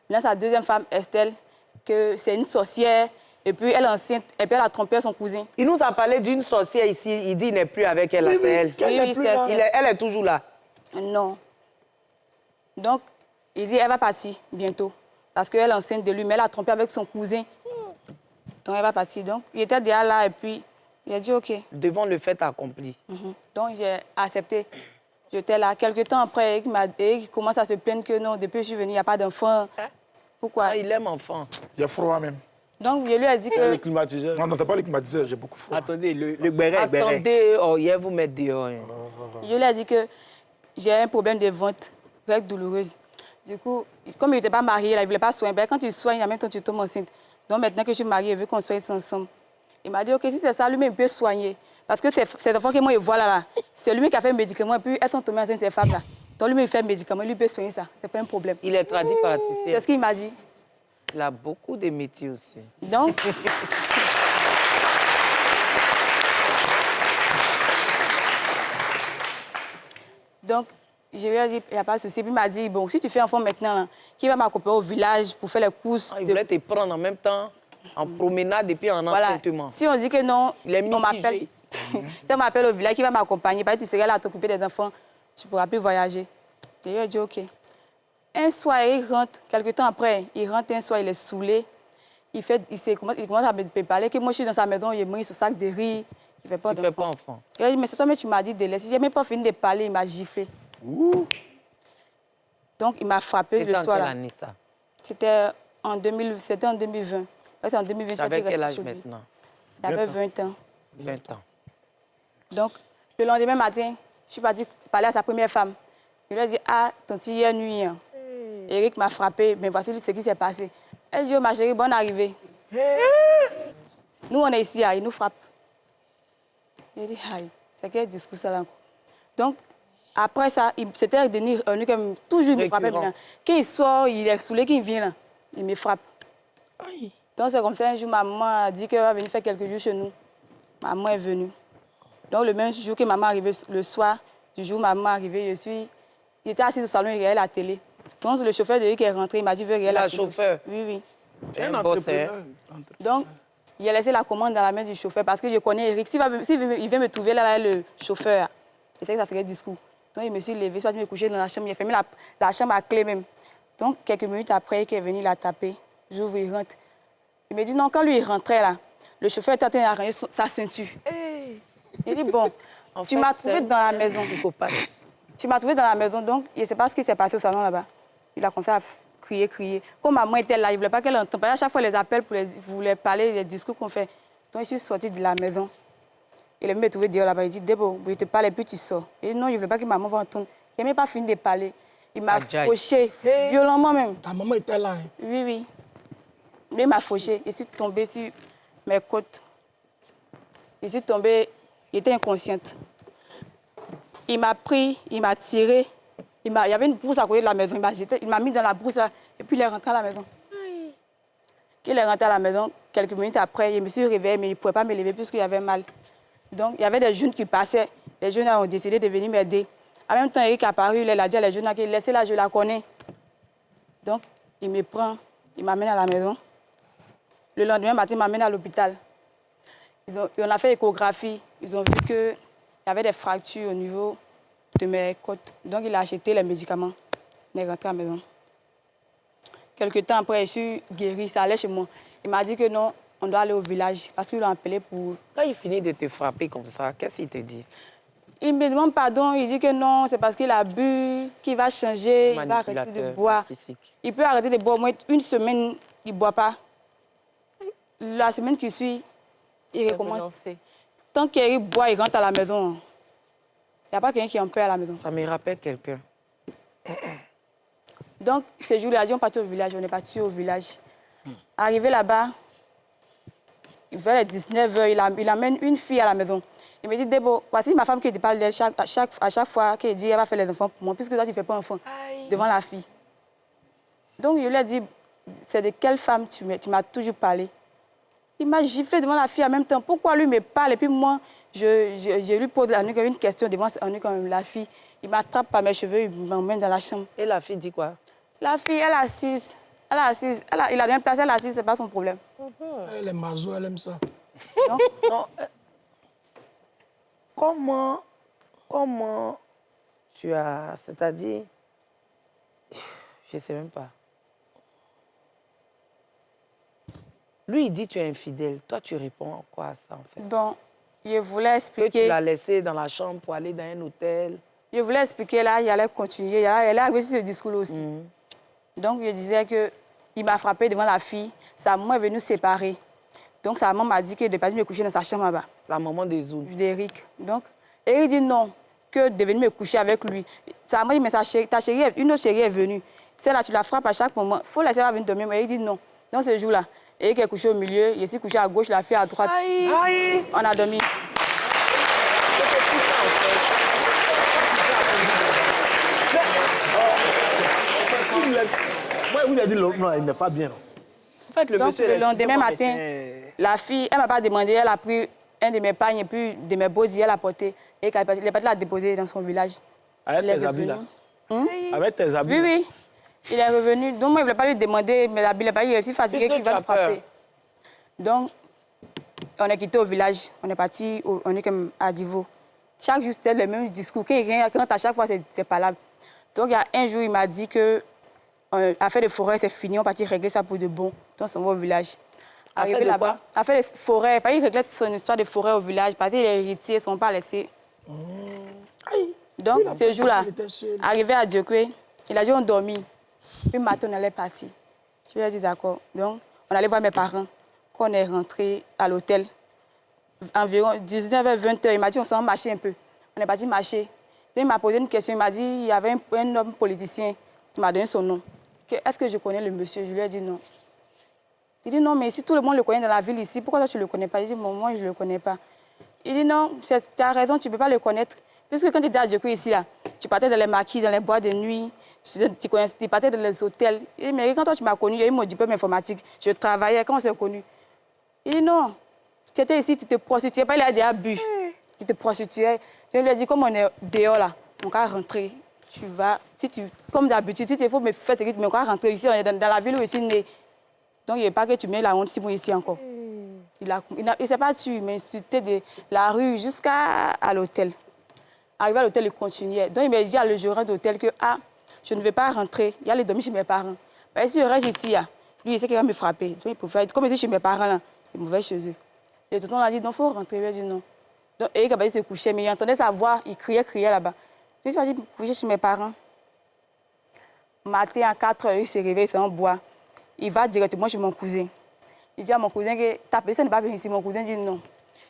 Maintenant, sa deuxième femme, Estelle, que c'est une sorcière, et puis elle est enceinte, et puis elle a trompé son cousin. Il nous a parlé d'une sorcière ici. Il dit qu'il n'est plus avec elle. là, c'est elle. qu'elle Oui, n'est oui, plus c'est là. elle. Elle est toujours là. Non. Donc, il dit qu'elle va partir bientôt. Parce qu'elle est enceinte de lui, mais elle a trompé avec son cousin. Donc, elle va partir. Donc, il était déjà là, et puis il a dit OK. Devant le fait accompli. Donc, j'ai accepté. J'étais là. Quelques temps après, Eric commence à se plaindre que non, depuis que je suis venue, il n'y a pas d'enfant. Pourquoi? Ah, il aime enfant. J'ai froid même. Donc, je lui ai dit Le que... climatiseur. Non, t'as pas le climatiseur, j'ai beaucoup froid. Attendez, le béret. Attendez, oh, il va vous mettre dehors. Hein. Je lui ai dit que j'ai un problème de ventre, règle douloureuse. Du coup, comme il n'était pas marié, là, il ne voulait pas soigner. Ben, quand tu soignes, en même temps, tu tombes enceinte. Donc maintenant que je suis mariée, il veut qu'on soigne ensemble. Il m'a dit, OK, si c'est ça, lui-même, il peut soigner. Parce que c'est enfant que moi, il voit là. C'est lui qui a fait le médicament, et puis elles sont tombées enceintes, ces femmes-là. Donc lui-même, il fait le médicament, lui, il peut soigner ça. C'est pas un problème. Il est tradipraticien. C'est ce qu'il m'a dit. Il a beaucoup de métiers aussi. Donc... Donc, je lui ai dit, il n'y a pas de souci. Puis il m'a dit, bon, si tu fais enfant maintenant, là, qui va m'accompagner au village pour faire les courses? Il voulait te prendre en même temps, en promenade et puis en Voilà. enceintement. Si on dit que non, Il est on m'appelle. mitigé. Si on m'appelle au village, qui va m'accompagner? Parce que tu serais là à t'occuper des enfants, tu ne pourras plus voyager. Je lui ai dit, OK. Un soir, il rentre, quelques temps après, il rentre un soir, il est saoulé. Il commence à me parler que moi, je suis dans sa maison, il mange son sac de riz. Il ne fait pas Tu ne fais pas d'enfant. enfant. Il a dit, mais c'est toi, mais tu m'as dit de laisser. Je n'ai même pas fini de parler, il m'a giflé. Ouh. Donc, il m'a frappé C'était le en soir. quelle Là. année ça? C'était en 2020. C'est en 2020. Tu avais quel âge maintenant? J'avais 20 ans. 20 ans. Donc, le lendemain matin, je suis partie parler à sa première femme. Je lui ai dit, ah, tante, hier nuit, hein, Eric m'a frappé, mais voici ce qui s'est passé. Elle dit, oh, ma chérie, bonne arrivée. Nous, on est ici, il nous frappe. Il dit, aïe, c'est quel discours ça là? Donc, après ça, c'était devenu comme toujours, il me frappait. Récurrent. Quand il sort, il est saoulé, quand il vient là, il me frappe. Donc, c'est comme ça, un jour, ma maman a dit qu'elle va venir faire quelques jours chez nous. Maman est venue. Donc, le même jour que maman est arrivée, le soir du jour où maman est arrivée, j'étais assise au salon, il regardait la télé. Donc, le chauffeur de lui qui est rentré, il m'a dit, veux regarder la télé. chauffeur? Oui, oui. C'est un boss, entrepreneur. Donc, il a laissé la commande dans la main du chauffeur parce que je connais Eric. S'il vient me trouver là, le chauffeur, il sait que ça serait discours. Donc, il me suis levé, soit me coucher dans la chambre, il a fermé la chambre à clé même. Donc, quelques minutes après, il est venu, il a tapé. J'ouvre, il rentre. Il me dit, non, quand lui, il rentrait là, le chauffeur était en train d'arranger sa ceinture. Il dit, bon, tu m'as trouvé dans la maison. Tu m'as trouvé dans la maison, donc je ne sais pas ce qui s'est passé au salon là-bas. Il a commencé à crier. Comme maman était là, il ne voulait pas qu'elle entende. À chaque fois, les appels pour les parler des discours qu'on fait. Donc, je suis sortie de la maison. Il est venu me trouver dehors là-bas. Il dit, Debo, je te parle et puis tu sors. Il dit, non, je ne voulais pas que maman va entendre. Il n'a même pas fini de parler. Il m'a fauché, violemment même. Ta maman était là. Hein. Oui, oui. Lui, il m'a fauché. Je suis tombée sur mes côtes. Je suis tombée, j'étais inconsciente. Il m'a pris, il m'a tiré. Il y avait une brousse à côté de la maison. Il m'a mis dans la brousse là, et puis il est rentré à la maison. Quand il est rentré à la maison, quelques minutes après, je me suis réveillée, mais il ne pouvait pas me lever puisqu'il y avait mal. Donc, il y avait des jeunes qui passaient. Les jeunes ont décidé de venir m'aider. En même temps, Eric est apparu, il a dit à les jeunes, laissez-la, je la connais. Donc, il me prend, il m'amène à la maison. Le lendemain matin, il m'amène à l'hôpital. On a fait échographie. Ils ont vu qu'il y avait des fractures au niveau de mes côtes. Donc, il a acheté les médicaments. Il est rentré à la maison. Quelques temps après, je suis guérie, ça allait chez moi. Il m'a dit que non, on doit aller au village parce qu'il l'a appelé pour... Quand il finit de te frapper comme ça, qu'est-ce qu'il te dit? Il me demande pardon, il dit que non, c'est parce qu'il a bu, qu'il va changer, il va arrêter de boire. Narcissique. Il peut arrêter de boire au moins une semaine, il ne boit pas. La semaine qui suit, il recommence. Tant qu'il boit, il rentre à la maison. Il n'y a pas quelqu'un qui en peut à la maison. Ça me rappelle quelqu'un. Donc, ce jour-là, on est parti au village. On est parti au village. Arrivé là-bas, vers les 19h, il amène une fille à la maison. Il me dit, Debo, voici ma femme qui te parle à chaque fois qu'elle dit qu'elle va faire les enfants pour moi, puisque toi, tu ne fais pas enfant devant la fille. Donc, je lui ai dit, c'est de quelle femme tu m'as toujours parlé? Il m'a giflé devant la fille en même temps. Pourquoi lui me parle? Et puis moi, je lui pose une question devant la fille. Il m'attrape par mes cheveux, il m'emmène dans la chambre. Et la fille dit quoi? La fille, elle est assise. Il a bien placé, elle est assise, c'est pas son problème. Elle est mazo, elle aime ça. Non. Comment tu as... C'est-à-dire... Je ne sais même pas. Lui, il dit que tu es infidèle. Toi, tu réponds quoi à ça, en fait? Bon, je voulais Que expliquer... tu l'as laissé dans la chambre pour aller dans un hôtel. Je voulais expliquer là, il allait continuer. Il allait arriver sur ce discours aussi. Donc, je disais qu'il m'a frappé devant la fille. Sa maman est venue séparer. Donc, sa maman m'a dit que de ne pas me coucher dans sa chambre là-bas. La maman de Zoul. D'Éric. Donc, Eric dit non, que de venir me coucher avec lui. Sa maman dit, mais ta chérie, une autre chérie est venue. Celle-là, tu la frappes à chaque moment. Il faut laisser elle venir dormir. Mais Eric dit non. Dans ce jour-là, Eric est couché au milieu, je suis couché à gauche, la fille à droite. Aïe. On a dormi. Moi, vous avez dit non, il n'est pas bien. En fait, le Donc, monsieur... le excusez-moi, lendemain mais matin, c'est- la fille, elle ne m'a pas demandé, elle a pris un de mes pagnes et puis de mes body, elle a porté. Et il est parti la déposer dans son village. Avec Il est tes habits là. revenu. Avec tes habits. Oui, oui. Il est revenu. Donc, moi, je ne voulais pas lui demander mes habits. Il est aussi fatigué Qu'est-ce que qu'il va tu me as peur? frapper. Donc, on est quitté au village. On est parti, on est comme à Divo. Chaque jour, c'était le même discours. Quand à chaque fois, c'est palable. Donc, il y a un jour, il m'a dit que l'affaire de forêt, c'est fini. On est parti régler ça pour de bon. Donc, on va au village. Affaire Arrivé de là-bas, quoi? affaire de forêt. Il réglait son histoire de forêt au village. Parce que les héritiers ne sont pas laissés. Donc, ce jour-là, arrivé à Diokwe, il a dit on dormit. Puis, le matin, on allait partir. Je lui ai dit d'accord. Donc, on allait voir mes parents. Quand on est rentré à l'hôtel, environ 19h, 20h, il m'a dit on s'en va marcher un peu. On est parti marcher. Donc, il m'a posé une question. Il m'a dit il y avait un homme politicien. Il m'a donné son nom. Est-ce que je connais le monsieur? Je lui ai dit non. Il dit non, mais si tout le monde le connaît dans la ville ici, pourquoi toi tu ne le connais pas? Je dis bon, moi je ne le connais pas. Il dit non, tu as raison, tu ne peux pas le connaître. Puisque quand tu étais à Djeko ici, là, tu partais dans les maquis, dans les boîtes de nuit, tu partais dans les hôtels. Il dit, mais quand toi tu m'as connu, il y a eu mon diplôme informatique, je travaillais, quand on s'est connus. Il dit non, tu étais ici, tu te prostituais, pas il a déjà bu. Tu te prostituais. Je lui ai dit, comme on est dehors là, on va rentrer. Tu vas, comme d'habitude, si il faut me faire ce que tu me vas rentrer ici, on est dans la ville où ici né. Donc il n'y a pas que tu mets la honte si bon ici encore. Il ne s'est pas tué, mais insulté de la rue jusqu'à l'hôtel. Arrivé à l'hôtel, il continuait. Donc, il m'a dit à le gérant d'hôtel que je ne vais pas rentrer. Il y a les dormir chez mes parents. Mais si je reste ici, lui, il sait qu'il va me frapper. Donc, il pouvait être, comme il était chez mes parents, là, il m'ouvrait chez eux. Et le tonton l'a dit, non, il faut rentrer. Il a dit non. Donc, Eric a se coucher, mais il entendait sa voix, il criait là-bas. Je lui ai dit, coucher chez mes parents. Matin à 4h, il s'est réveillé, il s'est en bois. Il va directement chez mon cousin. Il dit à mon cousin que ta personne n'est pas venue ici. Mon cousin dit non.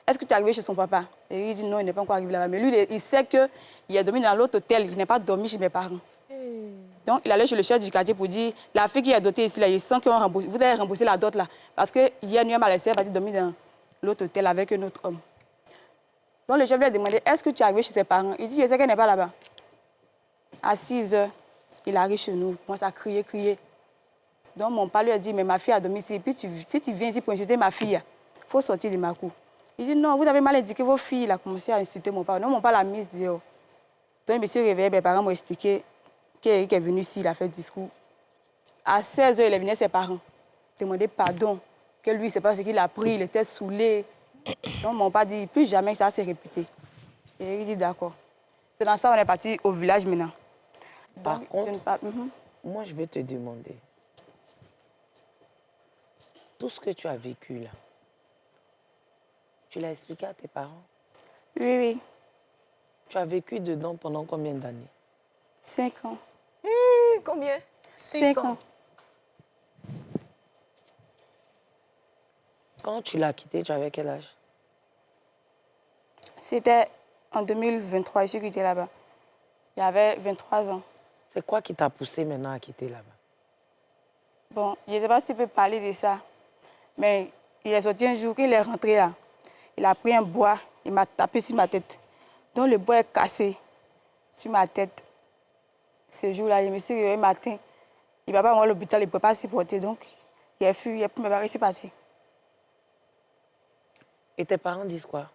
Est-ce que tu es arrivé chez son papa? Et il dit non, il n'est pas encore arrivé là-bas. Mais lui, il sait qu'il a dormi dans l'autre hôtel. Il n'est pas dormi chez mes parents. Donc, il allait chez le chef du quartier pour dire la fille qui est dotée ici, là, il sent qu'ils ont remboursé. Vous avez remboursé la dot là. Parce que hier, nuit, elle m'a laissé partir dormir dans l'autre hôtel avec un autre homme. Donc, le chef lui a demandé est-ce que tu es arrivé chez tes parents? Il dit je sais qu'elle n'est pas là-bas. À 6h, il arrive chez nous. Il commence à crier. Donc, mon père lui a dit mais ma fille a dormi ici. Et puis, si tu viens ici pour insulter ma fille, il faut sortir de ma cour. Il dit non, vous avez mal indiqué vos filles. Il a commencé à insulter mon père. Non, mon père l'a mise dehors. Donc, je me suis réveillée, mes parents m'ont expliqué qu'Eric est venu ici, il a fait le discours. À 16h, il est venu à ses parents demander pardon. Que lui, c'est pas ce qu'il a pris, il était saoulé. Donc, mon père dit plus jamais ça s'est répété. Et Eric dit d'accord. C'est dans ça qu'on est parti au village maintenant. Par Donc, contre, Mhm. moi, je vais te demander. Tout ce que tu as vécu là, tu l'as expliqué à tes parents? Oui. Tu as vécu dedans pendant combien d'années? 5 ans. Combien? 5 ans. Quand tu l'as quitté, tu avais quel âge? C'était en 2023, je suis quittée là-bas. Il y avait 23 ans. C'est quoi qui t'a poussé maintenant à quitter là-bas? Bon, je ne sais pas si tu peux parler de ça, mais il est sorti un jour, quand il est rentré là, il a pris un bois, il m'a tapé sur ma tête. Donc le bois est cassé sur ma tête. Ce jour-là, je me suis réveillée le matin. Il ne va pas voir l'hôpital, il ne peut pas supporter. Donc, il a fui, il a pu me barrer, je suis partie. Et tes parents disent quoi?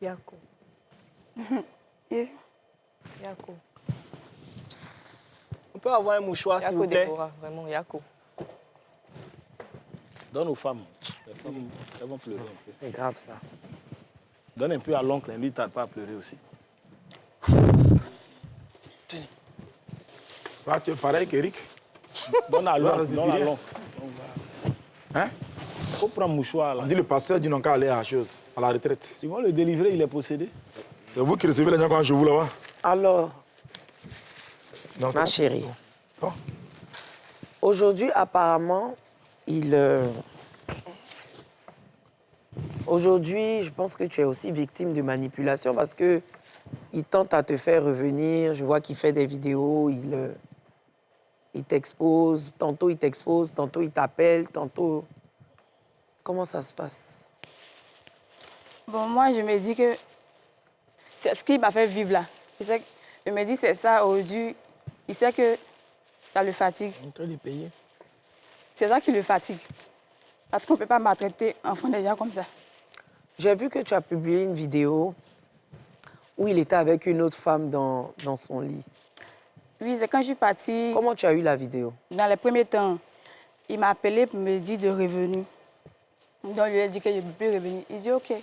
Yako. Yako. On peut avoir un mouchoir, s'il Yako vous plaît? Déborah, vraiment, Yako. Donne aux femmes. Les femmes, elles vont pleurer un peu. C'est grave ça. Donne un peu à l'oncle, lui, il ne tarde pas à pleurer aussi. Bah, tu es pareil qu'Eric. Donne à l'oncle, donne à rien. l'oncle. Hein? Il faut prendre un mouchoir là. On dit le pasteur dit non qu'à aller à la chose, à la retraite. Si on le délivrer, il est possédé. C'est vous qui recevez les gens quand je vous là-bas. Alors, Donc, ma chérie, bon. aujourd'hui, apparemment, aujourd'hui, je pense que tu es aussi victime de manipulation parce que il tente à te faire revenir. Je vois qu'il fait des vidéos, il t'expose. Tantôt, il t'expose, tantôt, il t'appelle, tantôt... Comment ça se passe? Bon, moi, je me dis que c'est ce qui m'a fait vivre là. Je me dis c'est ça aujourd'hui. Il sait que ça le fatigue. En train de payer. C'est ça qui le fatigue. Parce qu'on ne peut pas maltraiter enfant des gens comme ça. J'ai vu que tu as publié une vidéo où il était avec une autre femme dans son lit. Oui, c'est quand je suis partie, Comment tu as eu la vidéo? dans les premiers temps, il m'a appelé pour me dire de revenir. Donc, je lui ai dit que je ne peux plus revenir. Il dit OK.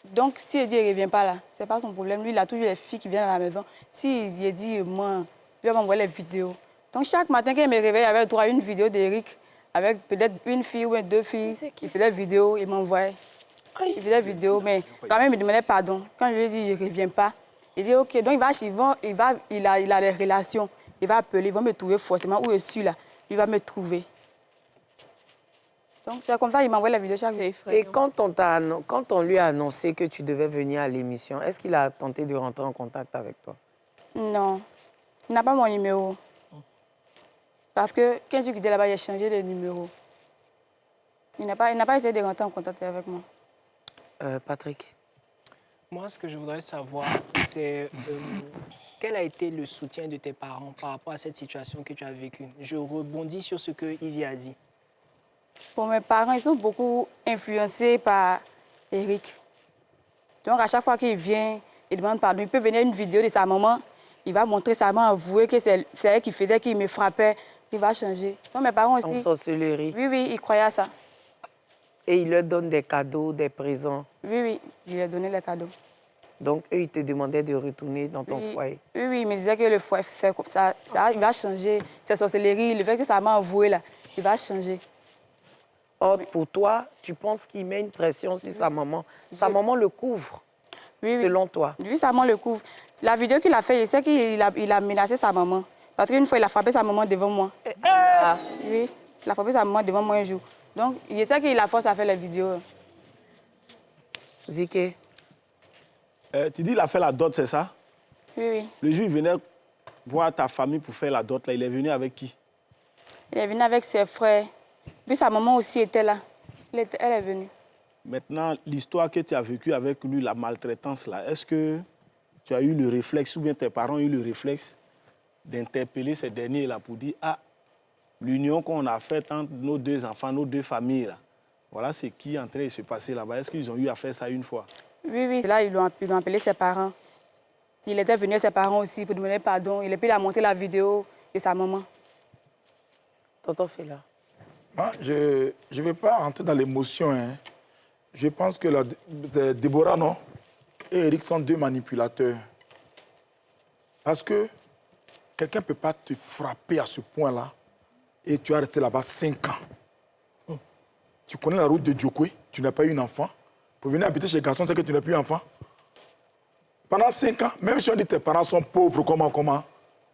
Donc, s'il dit qu'il ne revient pas là, ce n'est pas son problème. Lui, il a toujours les filles qui viennent à la maison. S'il dit, moi, il va m'envoyer les vidéos. Donc, chaque matin, quand il me réveille, il avait droit à une vidéo d'Éric avec peut-être une fille ou deux filles. Il faisait des vidéos, il m'envoyait. Il faisait des vidéos, mais quand même, il me demandait pardon. Quand je lui ai dit, il ne revient pas, il dit OK. Donc, il a les relations. Il va appeler, il va me trouver forcément. Où je suis là, il va me trouver. Donc, c'est comme ça qu'il m'envoie la vidéo chaque jour. Et quand on lui a annoncé que tu devais venir à l'émission, est-ce qu'il a tenté de rentrer en contact avec toi? Non, il n'a pas mon numéro. Parce que quand je suis quitté là-bas, il a changé de numéro. Il n'a pas essayé de rentrer en contact avec moi. Patrick? Moi, ce que je voudrais savoir, c'est quel a été le soutien de tes parents par rapport à cette situation que tu as vécue. Je rebondis sur ce que Ivy a dit. Pour mes parents, ils sont beaucoup influencés par Éric. Donc, à chaque fois qu'il vient, il demande pardon. Il peut venir une vidéo de sa maman, il va montrer sa maman, avouer que c'est elle qui faisait, qui me frappait. Il va changer. Donc, mes parents aussi... En sorcellerie. Oui, ils croyaient à ça. Et il leur donne des cadeaux, des présents. Oui, je lui ai donné les cadeaux. Donc, eux, ils te demandaient de retourner dans ton foyer. Oui, il me disait que le foyer, ça, il va changer. C'est sorcellerie, le fait que sa maman avoué, là, il va changer. Or, pour toi, tu penses qu'il met une pression sur sa maman. Sa maman le couvre, selon toi. Lui, sa maman le couvre. La vidéo qu'il a fait, il sait qu'il a menacé sa maman. Parce qu'une fois, il a frappé sa maman devant moi. Oui, il a frappé sa maman devant moi un jour. Donc, il sait qu'il a force à faire les vidéos. Ziké? Tu dis qu'il a fait la dot, c'est ça? Oui. Le jour où il venait voir ta famille pour faire la dot, là, il est venu avec qui? Il est venu avec ses frères. Puis sa maman aussi était là. Elle est venue. Maintenant, l'histoire que tu as vécue avec lui, la maltraitance, là, est-ce que tu as eu le réflexe, ou bien tes parents ont eu le réflexe d'interpeller ces derniers-là pour dire « Ah, l'union qu'on a faite entre nos deux enfants, nos deux familles, là, voilà ce qui est en train de se passer là-bas. » Est-ce qu'ils ont eu à faire ça une fois? Oui. Là, ils ont appelé ses parents. Il était venu à ses parents aussi pour demander pardon. Et puis, il a montré la vidéo de sa maman. Tonton Fela. Moi, je ne vais pas rentrer dans l'émotion. Hein. Je pense que Déborah, non, et Eric sont deux manipulateurs. Parce que quelqu'un ne peut pas te frapper à ce point-là et tu as resté là-bas 5 ans. Tu connais la route de Diokwe, tu n'as pas eu un enfant. Pour venir habiter chez Garçon, c'est que tu n'as plus enfant. Pendant 5 ans, même si on dit que tes parents sont pauvres, comment,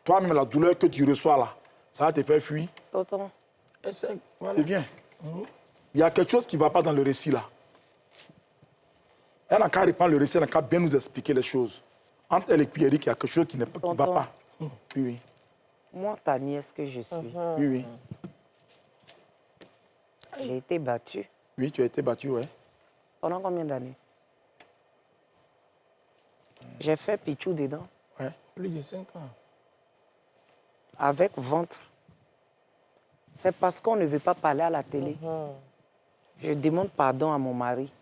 toi-même, la douleur que tu reçois là, ça va te faire fuir. Tonton. Voilà. Viens. Il y a quelque chose qui ne va pas dans le récit là. Elle n'a qu'à reprendre le récit, elle n'a qu'à bien nous expliquer les choses. Entre elle et Pierrick, il y a quelque chose qui ne va pas. Oui. Moi, ta nièce que je suis, Oui. j'ai été battue. Oui, tu as été battue, oui. Pendant combien d'années? J'ai fait pichou dedans. Ouais. Plus de 5 ans. Avec ventre. C'est parce qu'on ne veut pas parler à la télé. Je demande pardon à mon mari.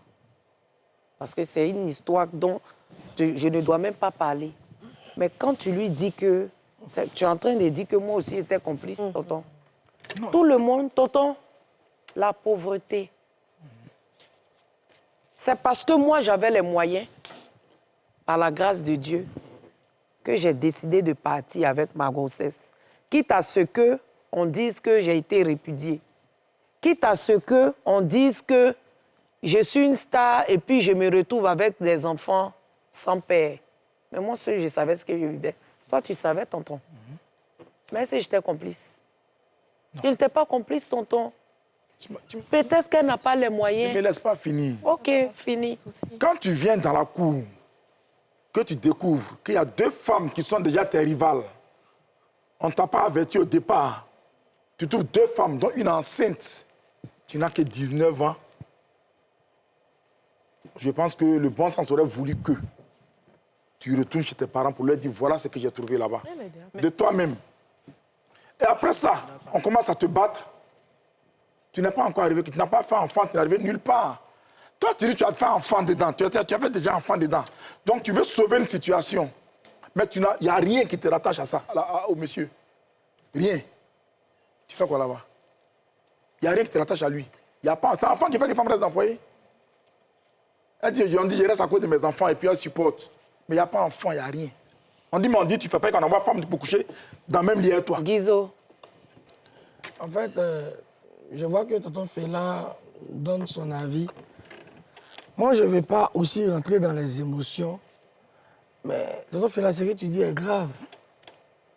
Parce que c'est une histoire dont je ne dois même pas parler. Mais quand tu lui dis que... Tu es en train de dire que moi aussi j'étais complice, tonton. Non. Tout le monde, tonton, la pauvreté. C'est parce que moi j'avais les moyens, par la grâce de Dieu, que j'ai décidé de partir avec ma grossesse. Quitte à ce que on dise que j'ai été répudiée. Quitte à ce qu'on dise que je suis une star et puis je me retrouve avec des enfants sans père. Mais moi seul, je savais ce que je vivais. Toi, tu savais, tonton. Mais si j'étais complice. Je n'étais pas complice, tonton. Peut-être qu'elle n'a pas les moyens. Ne me laisse pas finir. Ok, fini. Quand tu viens dans la cour, que tu découvres qu'il y a 2 femmes qui sont déjà tes rivales, on ne t'a pas averti au départ. Tu trouves 2 femmes, dont une enceinte. Tu n'as que 19 ans. Je pense que le bon sens aurait voulu que tu retournes chez tes parents pour leur dire voilà ce que j'ai trouvé là-bas. De toi-même. Et après ça, on commence à te battre. Tu n'es pas encore arrivé, tu n'as pas fait enfant, tu n'es arrivé nulle part. Toi, tu dis que tu as fait enfant dedans, tu as fait déjà enfant dedans. Donc, tu veux sauver une situation. Mais il n'y a rien qui te rattache à ça, au monsieur. Rien. Tu fais quoi là-bas? Il n'y a rien qui te rattache à lui. C'est un enfant qui fait que les femmes restent dans le foyer. Elle dit, on dit, je reste à côté de mes enfants et puis elle supporte. Mais il n'y a pas d'enfant, il n'y a rien. On dit, tu ne fais pas qu'on envoie femme pour coucher dans le même lit avec toi. Guizo. En fait, je vois que tonton Fela donne son avis. Moi, je ne vais pas aussi rentrer dans les émotions. Mais tonton Fela, ce que tu dis est grave.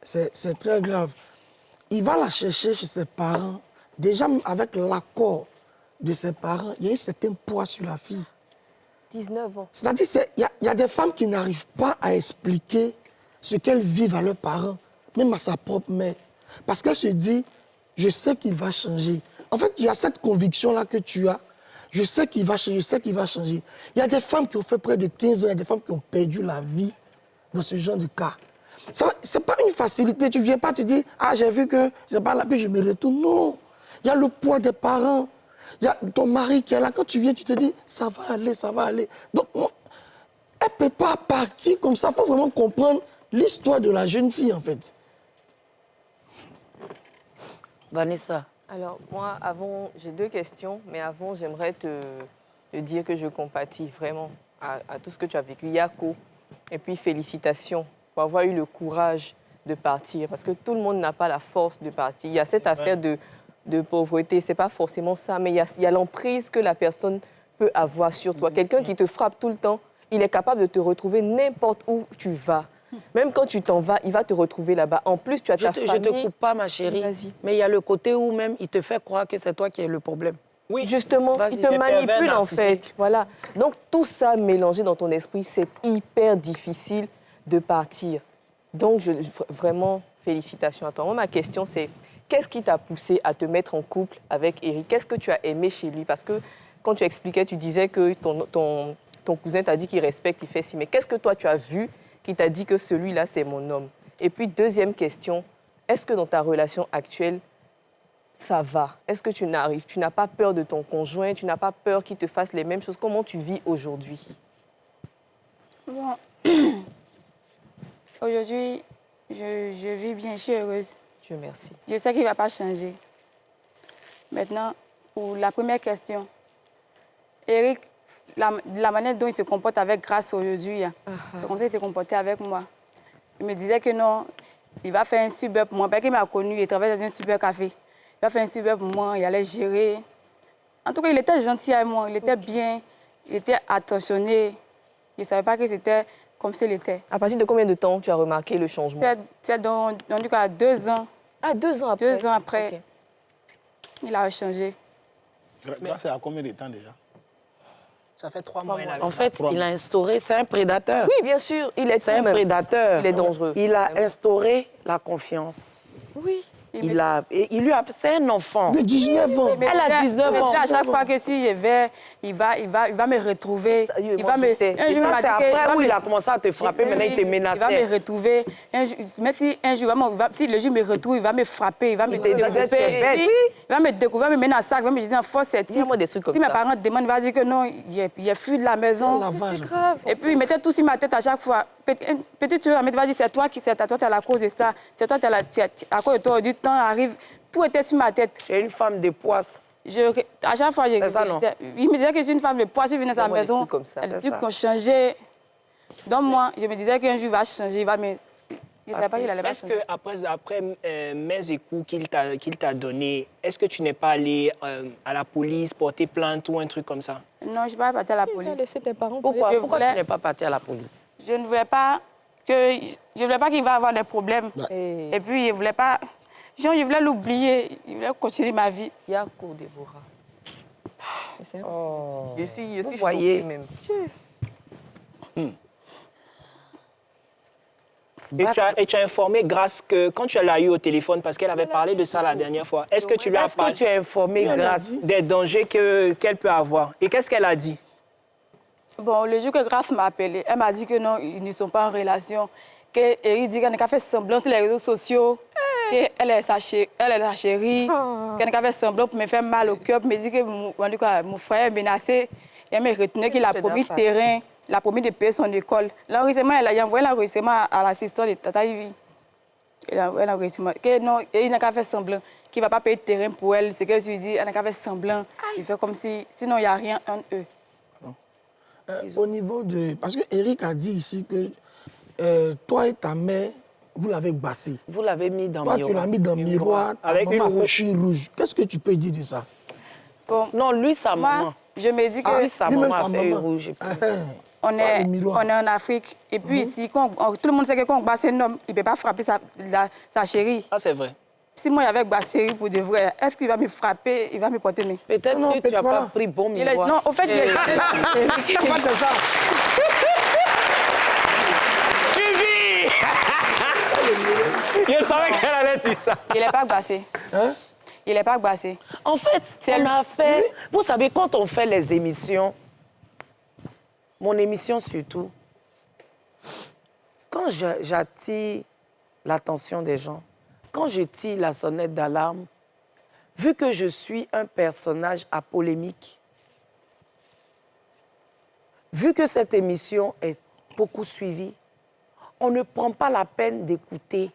C'est très grave. Il va la chercher chez ses parents. Déjà, avec l'accord de ses parents, il y a un certain poids sur la fille. 19 ans. C'est-à-dire qu'il y a des femmes qui n'arrivent pas à expliquer ce qu'elles vivent à leurs parents, même à sa propre mère. Parce qu'elle se dit, je sais qu'il va changer. En fait, il y a cette conviction-là que tu as. Je sais qu'il va changer, je sais qu'il va changer. Il y a des femmes qui ont fait près de 15 ans, il y a des femmes qui ont perdu la vie dans ce genre de cas. Ce n'est pas une facilité. Tu ne viens pas te dire, ah, j'ai vu que c'est pas là, puis je me retourne. Non. Il y a le poids des parents. Il y a ton mari qui est là. Quand tu viens, tu te dis, ça va aller, ça va aller. Donc, elle ne peut pas partir comme ça. Il faut vraiment comprendre l'histoire de la jeune fille, en fait. Vanessa. Alors, moi, avant, j'ai 2 questions, mais avant, j'aimerais te dire que je compatis vraiment à tout ce que tu as vécu. Yako, et puis félicitations pour avoir eu le courage de partir, parce que tout le monde n'a pas la force de partir. Il y a cette affaire de pauvreté, ce n'est pas forcément ça, mais il y a l'emprise que la personne peut avoir sur toi. Quelqu'un qui te frappe tout le temps, il est capable de te retrouver n'importe où tu vas. Même quand tu t'en vas, il va te retrouver là-bas. En plus, tu as ta famille. Je ne te coupe pas, ma chérie. Mais il y a le côté où même il te fait croire que c'est toi qui es le problème. Oui, justement, il te manipule en fait. Voilà. Donc tout ça mélangé dans ton esprit, c'est hyper difficile de partir. Donc vraiment, félicitations à toi. Moi, ma question, c'est qu'est-ce qui t'a poussé à te mettre en couple avec Eric? Qu'est-ce que tu as aimé chez lui? Parce que quand tu expliquais, tu disais que ton cousin t'a dit qu'il respecte, qu'il fait ci. Mais qu'est-ce que toi, tu as vu qui t'a dit que celui-là, c'est mon homme? Et puis, deuxième question, est-ce que dans ta relation actuelle, ça va? Est-ce que tu n'as pas peur de ton conjoint? Tu n'as pas peur qu'il te fasse les mêmes choses? Comment tu vis aujourd'hui? Bon. Aujourd'hui, je vis bien, je suis heureuse. Dieu merci. Je sais qu'il ne va pas changer. Maintenant, pour la première question, Eric, la manière dont il se comporte avec Grâce aujourd'hui, comment il se comportait avec moi, il me disait que non, il va faire un super pour moi. Parce qu'il m'a connu, il travaille dans un super café. Il va faire un super pour moi, il allait gérer. En tout cas, il était gentil avec moi, il était bien, il était attentionné. Je ne savais pas que c'était comme s'il était. À partir de combien de temps tu as remarqué le changement? C'est dans 2 ans. Ah, 2 ans après? 2 ans après, okay. Il a changé. Grâce à combien de temps déjà? Ça fait 3 mois. En fait, il a instauré, c'est un prédateur. Oui, bien sûr, c'est un prédateur. Il est dangereux. Il a instauré la confiance. Oui. C'est un enfant. De 19 ans. Elle a 19 ans. À chaque fois que si je vais, il va me retrouver. Et ça, c'est après où il a commencé à te frapper, maintenant il te menaçait. Il va me retrouver. Même si un jour, si le jour me retrouve, il va me frapper, il va me découper. Il va me découvrir, il va me mettre en sac, il va me dire, force, c'est si mes parents demandent, il va dire que non, il est fui de la maison. C'est grave. Et puis il mettait tout sur ma tête à chaque fois. Petit tu vas dire, c'est toi qui es à la cause de ça. C'est toi qui es à cause de toi. Du temps arrive, tout était sur ma tête. C'est une femme de poisse. À chaque fois, il me disait que je suis une femme de poisse, je venais à sa maison. Elle dit qu'on changeait. Donc moi, je me disais qu'un jour, il va changer, il va me... Je ne savais pas qu'il allait pas changer. Est-ce qu'après mes échos qu'il t'a donné, est-ce que tu n'es pas allé à la police porter plainte ou un truc comme ça? Non, je ne suis pas partie à la police. Tu as laissé tes parents. Pourquoi tu n'es pas partie à la police? je ne voulais pas qu'il va avoir des problèmes. Et puis, je voulais pas... Genre, je voulais l'oublier. Je voulais continuer ma vie. Yako Déborah. C'est je suis voyez. choquée même. Et tu as informé Grâce que quand tu l'as eu au téléphone, parce qu'elle avait parlé de ça la dernière fois, est-ce que tu lui as parlé tu as informé Grâce des dangers qu'elle peut avoir? Et qu'est-ce qu'elle a dit? Bon, le jour que Grâce m'a appelé, elle m'a dit que non, ils ne sont pas en relation. Qu'Eric dit qu'elle n'a qu'à faire semblant sur les réseaux sociaux, qu'elle est sa chérie, qu'elle n'a qu'à faire semblant pour me faire mal au cœur, pour me dire que mon frère est menacé. Elle me retenait qu'il a promis le terrain. Il a promis de payer son école. L'enregistrement, elle a envoyé l'enregistrement à l'assistant de Tata Ivy. Il a envoyé l'enregistrement. Non, il n'a qu'à faire semblant qu'il ne va pas payer le terrain pour elle. C'est que je lui dis, elle n'a qu'à faire semblant. Il fait comme si... Sinon, il n'y a rien entre eux. Au niveau de... Parce que Eric a dit ici que toi et ta mère, vous l'avez bassé. Vous l'avez mis dans le Toi, miroir. tu l'as mis dans le miroir. Avec une rouge. Qu'est-ce que tu peux dire de ça? Bon, Non, lui, sa maman. moi, je me dis que... Lui, sa lui-même, maman sa a fait maman. rouge. On est en Afrique. Et puis ici, tout le monde sait que quand on bat un homme, il ne peut pas frapper sa chérie. Ah, c'est vrai. Si moi, j'avais Basseri pour de vrai, est-ce qu'il va me frapper, il va me porter mes... Peut-être Non, que tu n'as voilà. pas pris bon Il est... miroir. Non, au fait, il est... Pourquoi c'est ça? Je savais qu'elle allait dire ça. Il n'est pas Bassé. Hein? Il n'est pas Bassé. En fait, on a fait... Vous savez, quand on fait les émissions, mon émission surtout, quand j'attire l'attention des gens, quand je tire la sonnette d'alarme, vu que je suis un personnage à polémique, vu que cette émission est beaucoup suivie, on ne prend pas la peine d'écouter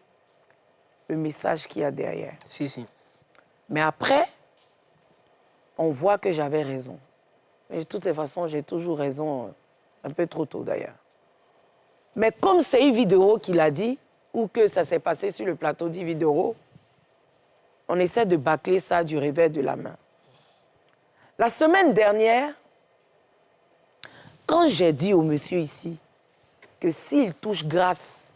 le message qu'il y a derrière. Si. Mais après, on voit que j'avais raison. Mais de toutes les façons, j'ai toujours raison, un peu trop tôt d'ailleurs. Mais comme c'est Yves Doro qui l'a dit, ou que ça s'est passé sur le plateau d'Yves Doro, on essaie de bâcler ça du revers de la main. La semaine dernière, quand j'ai dit au monsieur ici que s'il touche Grâce,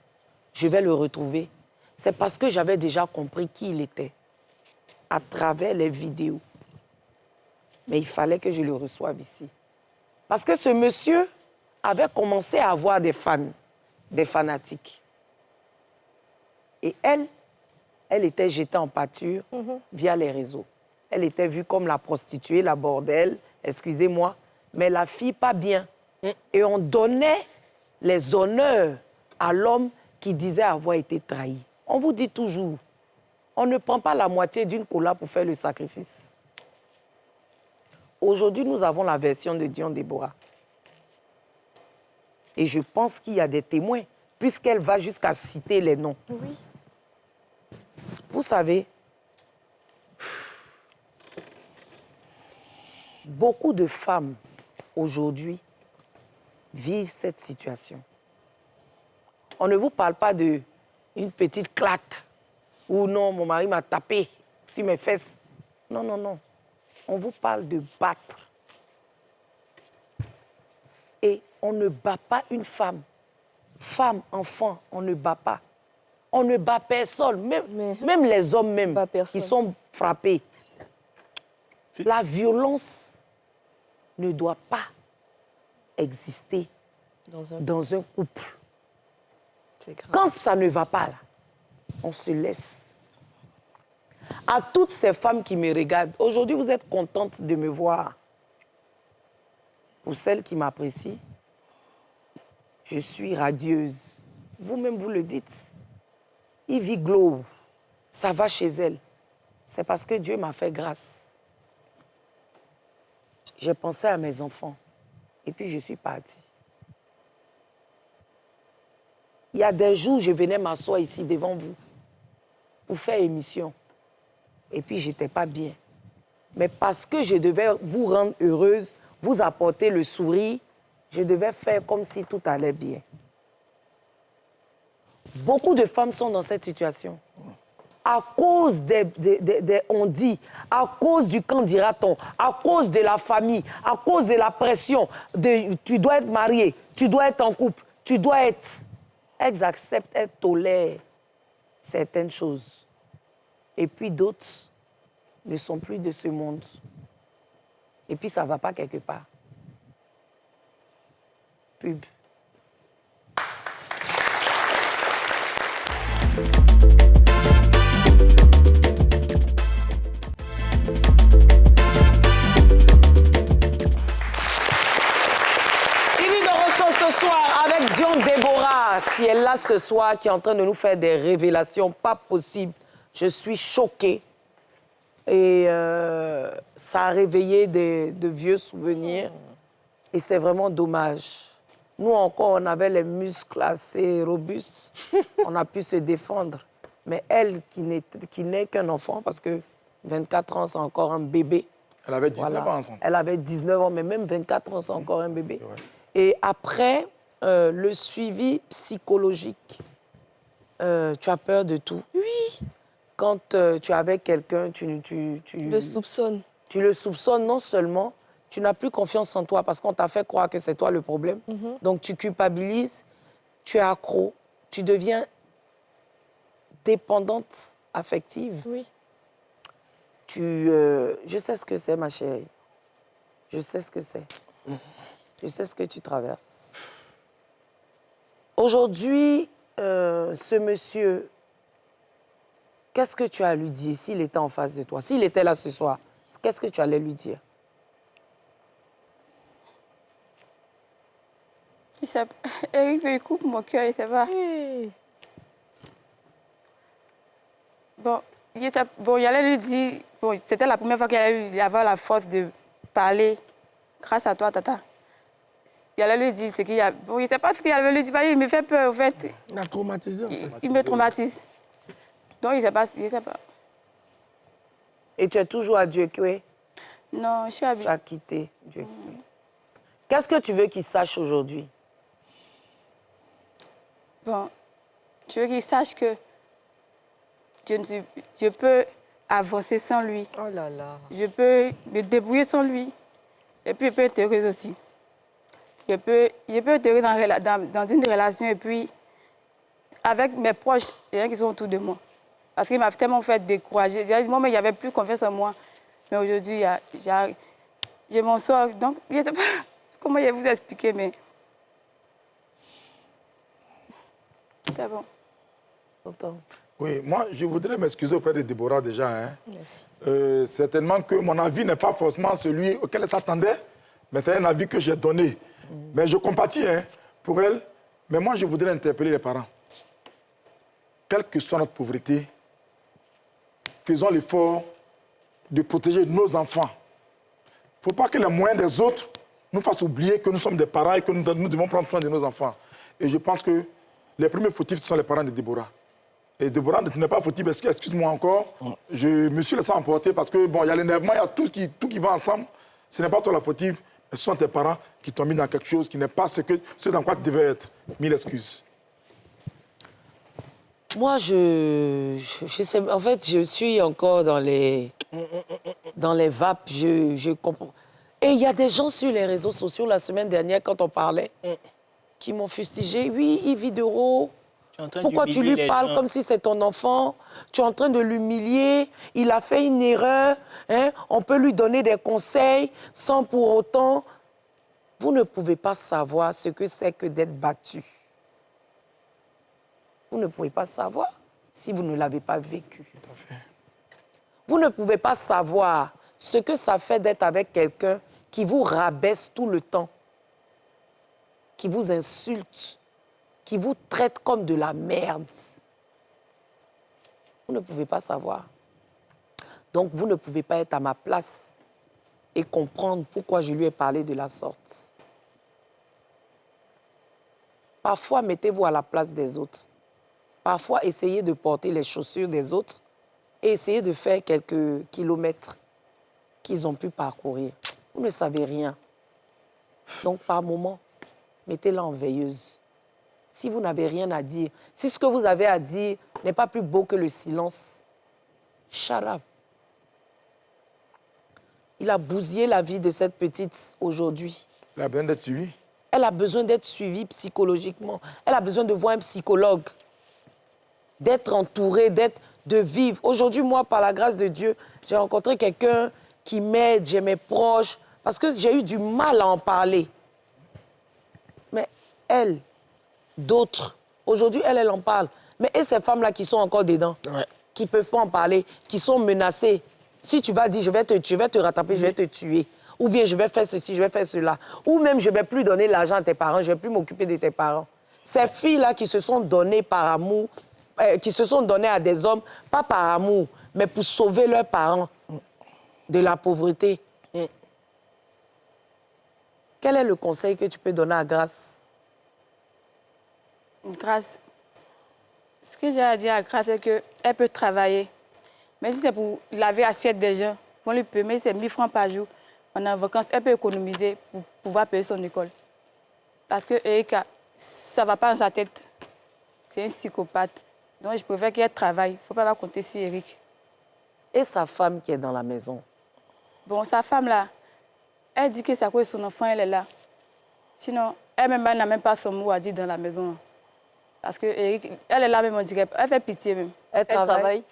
je vais le retrouver, c'est parce que j'avais déjà compris qui il était à travers les vidéos. Mais il fallait que je le reçoive ici. Parce que ce monsieur avait commencé à avoir des fans, des fanatiques. Et elle était jetée en pâture via les réseaux. Elle était vue comme la prostituée, la bordelle, excusez-moi, mais la fille pas bien. Et on donnait les honneurs à l'homme qui disait avoir été trahi. On vous dit toujours, on ne prend pas la moitié d'une cola pour faire le sacrifice. Aujourd'hui, nous avons la version de Dion Déborah. Et je pense qu'il y a des témoins, puisqu'elle va jusqu'à citer les noms. Oui. Vous savez, beaucoup de femmes aujourd'hui vivent cette situation. On ne vous parle pas d'une petite claque ou non, mon mari m'a tapé sur mes fesses. Non, non, non. On vous parle de battre. Et on ne bat pas une femme. Femme, enfant, on ne bat pas. On ne bat personne, même les hommes même qui sont frappés. La violence ne doit pas exister dans un couple. Quand ça ne va pas, là, on se laisse. À toutes ces femmes qui me regardent, aujourd'hui, vous êtes contentes de me voir. Pour celles qui m'apprécient, je suis radieuse. Vous-même, vous le dites. Ivy Glow, ça va chez elle. C'est parce que Dieu m'a fait grâce. J'ai pensé à mes enfants. Et puis, je suis partie. Il y a des jours, je venais m'asseoir ici devant vous pour faire émission. Et puis, je n'étais pas bien. Mais parce que je devais vous rendre heureuse, vous apporter le sourire, je devais faire comme si tout allait bien. Beaucoup de femmes sont dans cette situation. À cause on dit, à cause du quand dira-t-on, à cause de la famille, à cause de la pression, tu dois être marié, tu dois être en couple, Tu dois être... Elles acceptent, elles tolèrent certaines choses. Et puis d'autres ne sont plus de ce monde. Et puis ça ne va pas quelque part. Pub. Ce soir avec Dion Déborah qui est là ce soir, qui est en train de nous faire des révélations pas possibles. Je suis choquée et ça a réveillé de vieux souvenirs et c'est vraiment dommage. Nous encore, on avait les muscles assez robustes, on a pu se défendre. Mais elle qui n'est qu'un enfant, parce que 24 ans, c'est encore un bébé. Elle avait 19 ans ensemble. Elle avait 19 ans, mais même 24 ans, c'est encore un bébé. Ouais. Et après, le suivi psychologique, tu as peur de tout. Oui. Quand tu es avec quelqu'un, tu le soupçonnes. Tu le soupçonnes non seulement, tu n'as plus confiance en toi parce qu'on t'a fait croire que c'est toi le problème. Donc tu culpabilises, tu es accro, tu deviens dépendante affective. Oui. Je sais ce que c'est, ma chérie. Je sais ce que c'est. Je sais ce que tu traverses. Aujourd'hui, ce monsieur, qu'est-ce que tu as à lui dire s'il était en face de toi? S'il était là ce soir, qu'est-ce que tu allais lui dire? Eric, il coupe mon cœur, il sait pas. Hey. Bon, il allait lui dire... Bon, c'était la première fois qu'il allait avoir la force de parler grâce à toi, Tata. Il allait lui dire ce qu'il y a... Bon, il ne sait pas ce qu'il allait lui dire. Il me fait peur, en fait. Il a traumatisé, en fait. Il me traumatise. Donc, il ne sait pas. Et tu es toujours à Dieu Koué? Non, je suis à Tu as quitté Dieu Koué. Qu'est-ce que tu veux qu'il sache aujourd'hui? Bon, je veux qu'il sache que je peux avancer sans lui. Oh là là. Je peux me débrouiller sans lui. Et puis, je peux être heureuse aussi. Je peux être heureuse dans une relation et puis avec mes proches, les gens qui sont autour de moi. Parce qu'il m'a tellement fait décourager. Moi, il n'y avait plus confiance en moi. Mais aujourd'hui, je m'en sors. Donc, comment je vais vous expliquer, mais... C'est bon. Tonton. Oui, moi, je voudrais m'excuser auprès de Déborah déjà. Hein. Merci. Certainement que mon avis n'est pas forcément celui auquel elle s'attendait, mais c'est un avis que j'ai donné. Mais je compatis pour elle. Mais moi, je voudrais interpeller les parents. Quelle que soit notre pauvreté, faisons l'effort de protéger nos enfants. Il ne faut pas que les moyens des autres nous fassent oublier que nous sommes des parents et que nous devons prendre soin de nos enfants. Et je pense que les premiers fautifs, ce sont les parents de Déborah. Et Déborah n'est pas fautive, excuse-moi encore. Je me suis laissé emporter parce que, bon, il y a l'énervement, il y a tout qui va ensemble. Ce n'est pas toi la fautive, mais ce sont tes parents qui t'ont mis dans quelque chose qui n'est pas ce dans quoi tu devais être. Mille excuses. Moi, je sais, en fait, je suis encore dans les vapes, je comprends. Et il y a des gens sur les réseaux sociaux, la semaine dernière, quand on parlait, qui m'ont fustigé. Oui, Yves Dero, pourquoi tu lui parles comme si c'est ton enfant? Tu es en train de l'humilier, il a fait une erreur, hein? On peut lui donner des conseils sans pour autant... Vous ne pouvez pas savoir ce que c'est que d'être battu. Vous ne pouvez pas savoir si vous ne l'avez pas vécu. Tout à fait. Vous ne pouvez pas savoir ce que ça fait d'être avec quelqu'un qui vous rabaisse tout le temps, qui vous insulte, qui vous traite comme de la merde. Vous ne pouvez pas savoir. Donc, vous ne pouvez pas être à ma place et comprendre pourquoi je lui ai parlé de la sorte. Parfois, mettez-vous à la place des autres. Parfois, essayez de porter les chaussures des autres et essayez de faire quelques kilomètres qu'ils ont pu parcourir. Vous ne savez rien. Donc, par moment, mettez-la en veilleuse. Si vous n'avez rien à dire, si ce que vous avez à dire n'est pas plus beau que le silence, shut up. Il a bousillé la vie de cette petite aujourd'hui. Il a besoin d'être suivi. Elle a besoin d'être suivie psychologiquement. Elle a besoin de voir un psychologue, d'être entourée, de vivre. Aujourd'hui, moi, par la grâce de Dieu, j'ai rencontré quelqu'un qui m'aide, j'ai mes proches, parce que j'ai eu du mal à en parler. Mais elle, d'autres, aujourd'hui, elle en parle. Mais et ces femmes-là qui sont encore dedans, qui ne peuvent pas en parler, qui sont menacées. Si tu vas dire, je vais te rattraper, je vais te tuer. Ou bien je vais faire ceci, je vais faire cela. Ou même je ne vais plus donner l'argent à tes parents, je ne vais plus m'occuper de tes parents. Ces filles-là qui se sont données par amour, qui se sont données à des hommes, pas par amour, mais pour sauver leurs parents de la pauvreté. Quel est le conseil que tu peux donner à Grace? Grace, ce que j'ai à dire à Grace, c'est qu'elle peut travailler. Mais si c'est pour laver l'assiette des gens, on lui peut, mais c'est 1000 francs par jour. Pendant les vacances, elle peut économiser pour pouvoir payer son école. Parce que Erika, ça ne va pas dans sa tête. C'est un psychopathe. Donc, je préfère qu'elle travaille. Il ne faut pas compter sur Eric. Et sa femme qui est dans la maison? Bon, sa femme, là, elle dit que c'est à cause de son enfant, elle est là. Sinon, elle-même, elle n'a même pas son mot à dire dans la maison. Parce que Eric, elle est là même, on dirait. Elle fait pitié même. Elle travaille?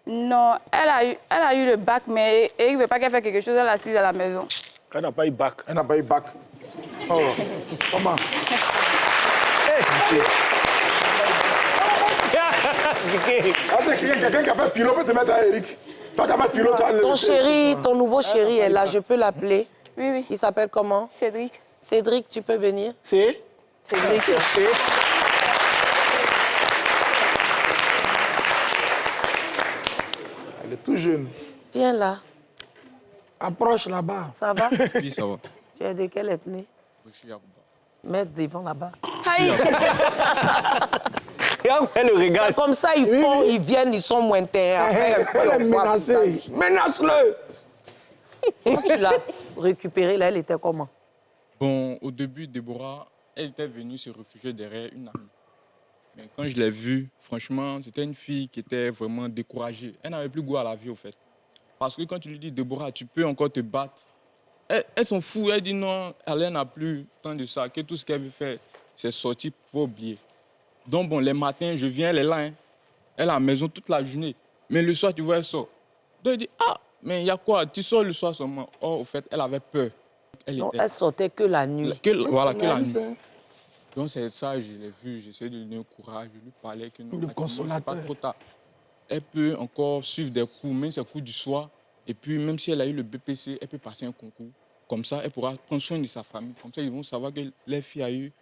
Non, elle a eu le bac, mais Eric ne veut pas qu'elle fasse quelque chose, elle est assise à la maison. Elle n'a pas eu bac. Elle n'a pas eu bac. Oh, comment? Quelqu'un qui a fait philo peut te mettre à Eric. Toi, tu as fait philo, tu as... Ton chéri, ton nouveau chéri est là, je peux l'appeler? Oui, oui. Il s'appelle comment? Cédric. Cédric, tu peux venir? C'est Cédric. Elle est tout jeune. Viens là. Approche là-bas. Ça va? Oui, ça va. Tu es de quelle ethnie? Je suis Yacouba. Mets devant là-bas. Regarde le regard. C'est comme ça, ils viennent, ils sont moins terres. Elle est menacée. Menace-le. Quand tu l'as récupérée, là, elle était comment? Bon, au début, Déborah, elle était venue se réfugier derrière une amie. Mais quand je l'ai vue, franchement, c'était une fille qui était vraiment découragée. Elle n'avait plus goût à la vie, au fait. Parce que quand tu lui dis, Déborah, tu peux encore te battre, elle s'en fout. Elle dit non, elle n'a plus tant de ça, que tout ce qu'elle veut faire, c'est sortir pour oublier. Donc, bon, les matins, je viens, elle est là. Hein. Elle est à la maison toute la journée. Mais le soir, tu vois, elle sort. Donc, elle dit, ah, mais il y a quoi? Tu sors le soir seulement. Or, au fait, elle avait peur. Donc, elle sortait que la nuit. Voilà, que la nuit. Donc, c'est ça, je l'ai vu, j'essaie de lui donner courage, je lui parlais que non, c'est pas trop tard. Elle peut encore suivre des cours, même ses cours du soir. Et puis, même si elle a eu le BPC, elle peut passer un concours. Comme ça, elle pourra prendre soin de sa famille. Comme ça, ils vont savoir que leur fille a eu,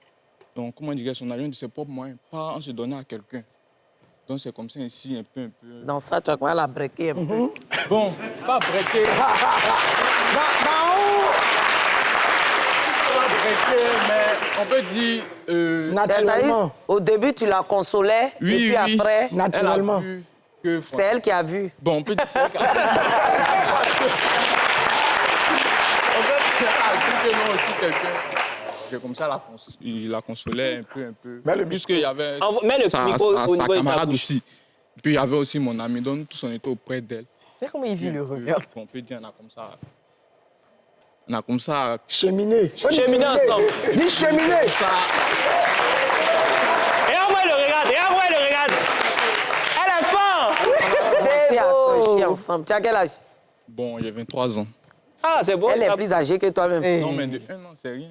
donc, comment dire, son argent de ses propres moyens, pas en se donnant à quelqu'un. Donc, c'est comme ça ici, un peu. Dans ça, tu as quoi, elle a breaké un peu. Bon, pas breaké. Mais on peut dire... Naturellement. Au début, tu la consolais, Oui, et puis après, Naturellement. c'est elle qui a vu. Bon, on peut dire c'est elle qui a vu. En fait, elle a vu que non, aussi quelqu'un... C'est comme ça, il la consolait un peu. Puisqu'il y avait sa camarade aussi. Puis il y avait aussi mon ami, donc tous on était auprès d'elle. Mais comment il vit le regard? On peut dire, on a comme ça... Cheminer. Cheminer ensemble. Ni cheminer. Regarde-moi le regarde. Elle est forte. Commencé à accrocher ensemble. Tu as quel âge? Bon, il y a 23 ans. Ah, c'est bon. Elle est plus âgée que toi-même. Non, mais de 1 an, c'est rien.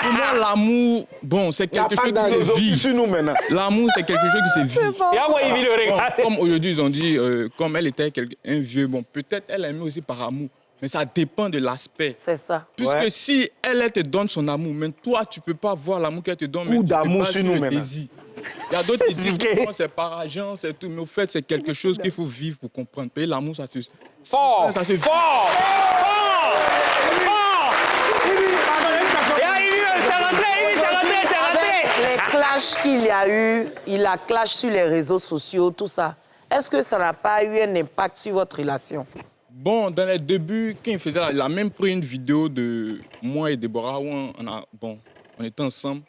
Pour moi, l'amour, bon, c'est quelque chose qui se vit. Sur nous maintenant. L'amour, c'est quelque chose qui se vit. Regarde-moi, il vit le regard. Comme aujourd'hui, ils ont dit, comme elle était un vieux, bon, peut-être elle aimait aussi par amour. Mais ça dépend de l'aspect. C'est ça. Puisque si elle te donne son amour, mais toi, tu ne peux pas voir l'amour qu'elle te donne. Coup mais d'amour tu sur peux nous le maintenant. désir. Il y a d'autres qui disent que c'est par argent, c'est tout. Mais au fait, c'est quelque chose qu'il faut vivre pour comprendre. Payer l'amour, ça se vit. Les clashs qu'il y a eu, il a clash sur les réseaux sociaux, tout ça. Est-ce que ça n'a pas eu un impact sur votre relation? Bon, dans les débuts, quand il faisait, il a même pris une vidéo de moi et Déborah où on était ensemble.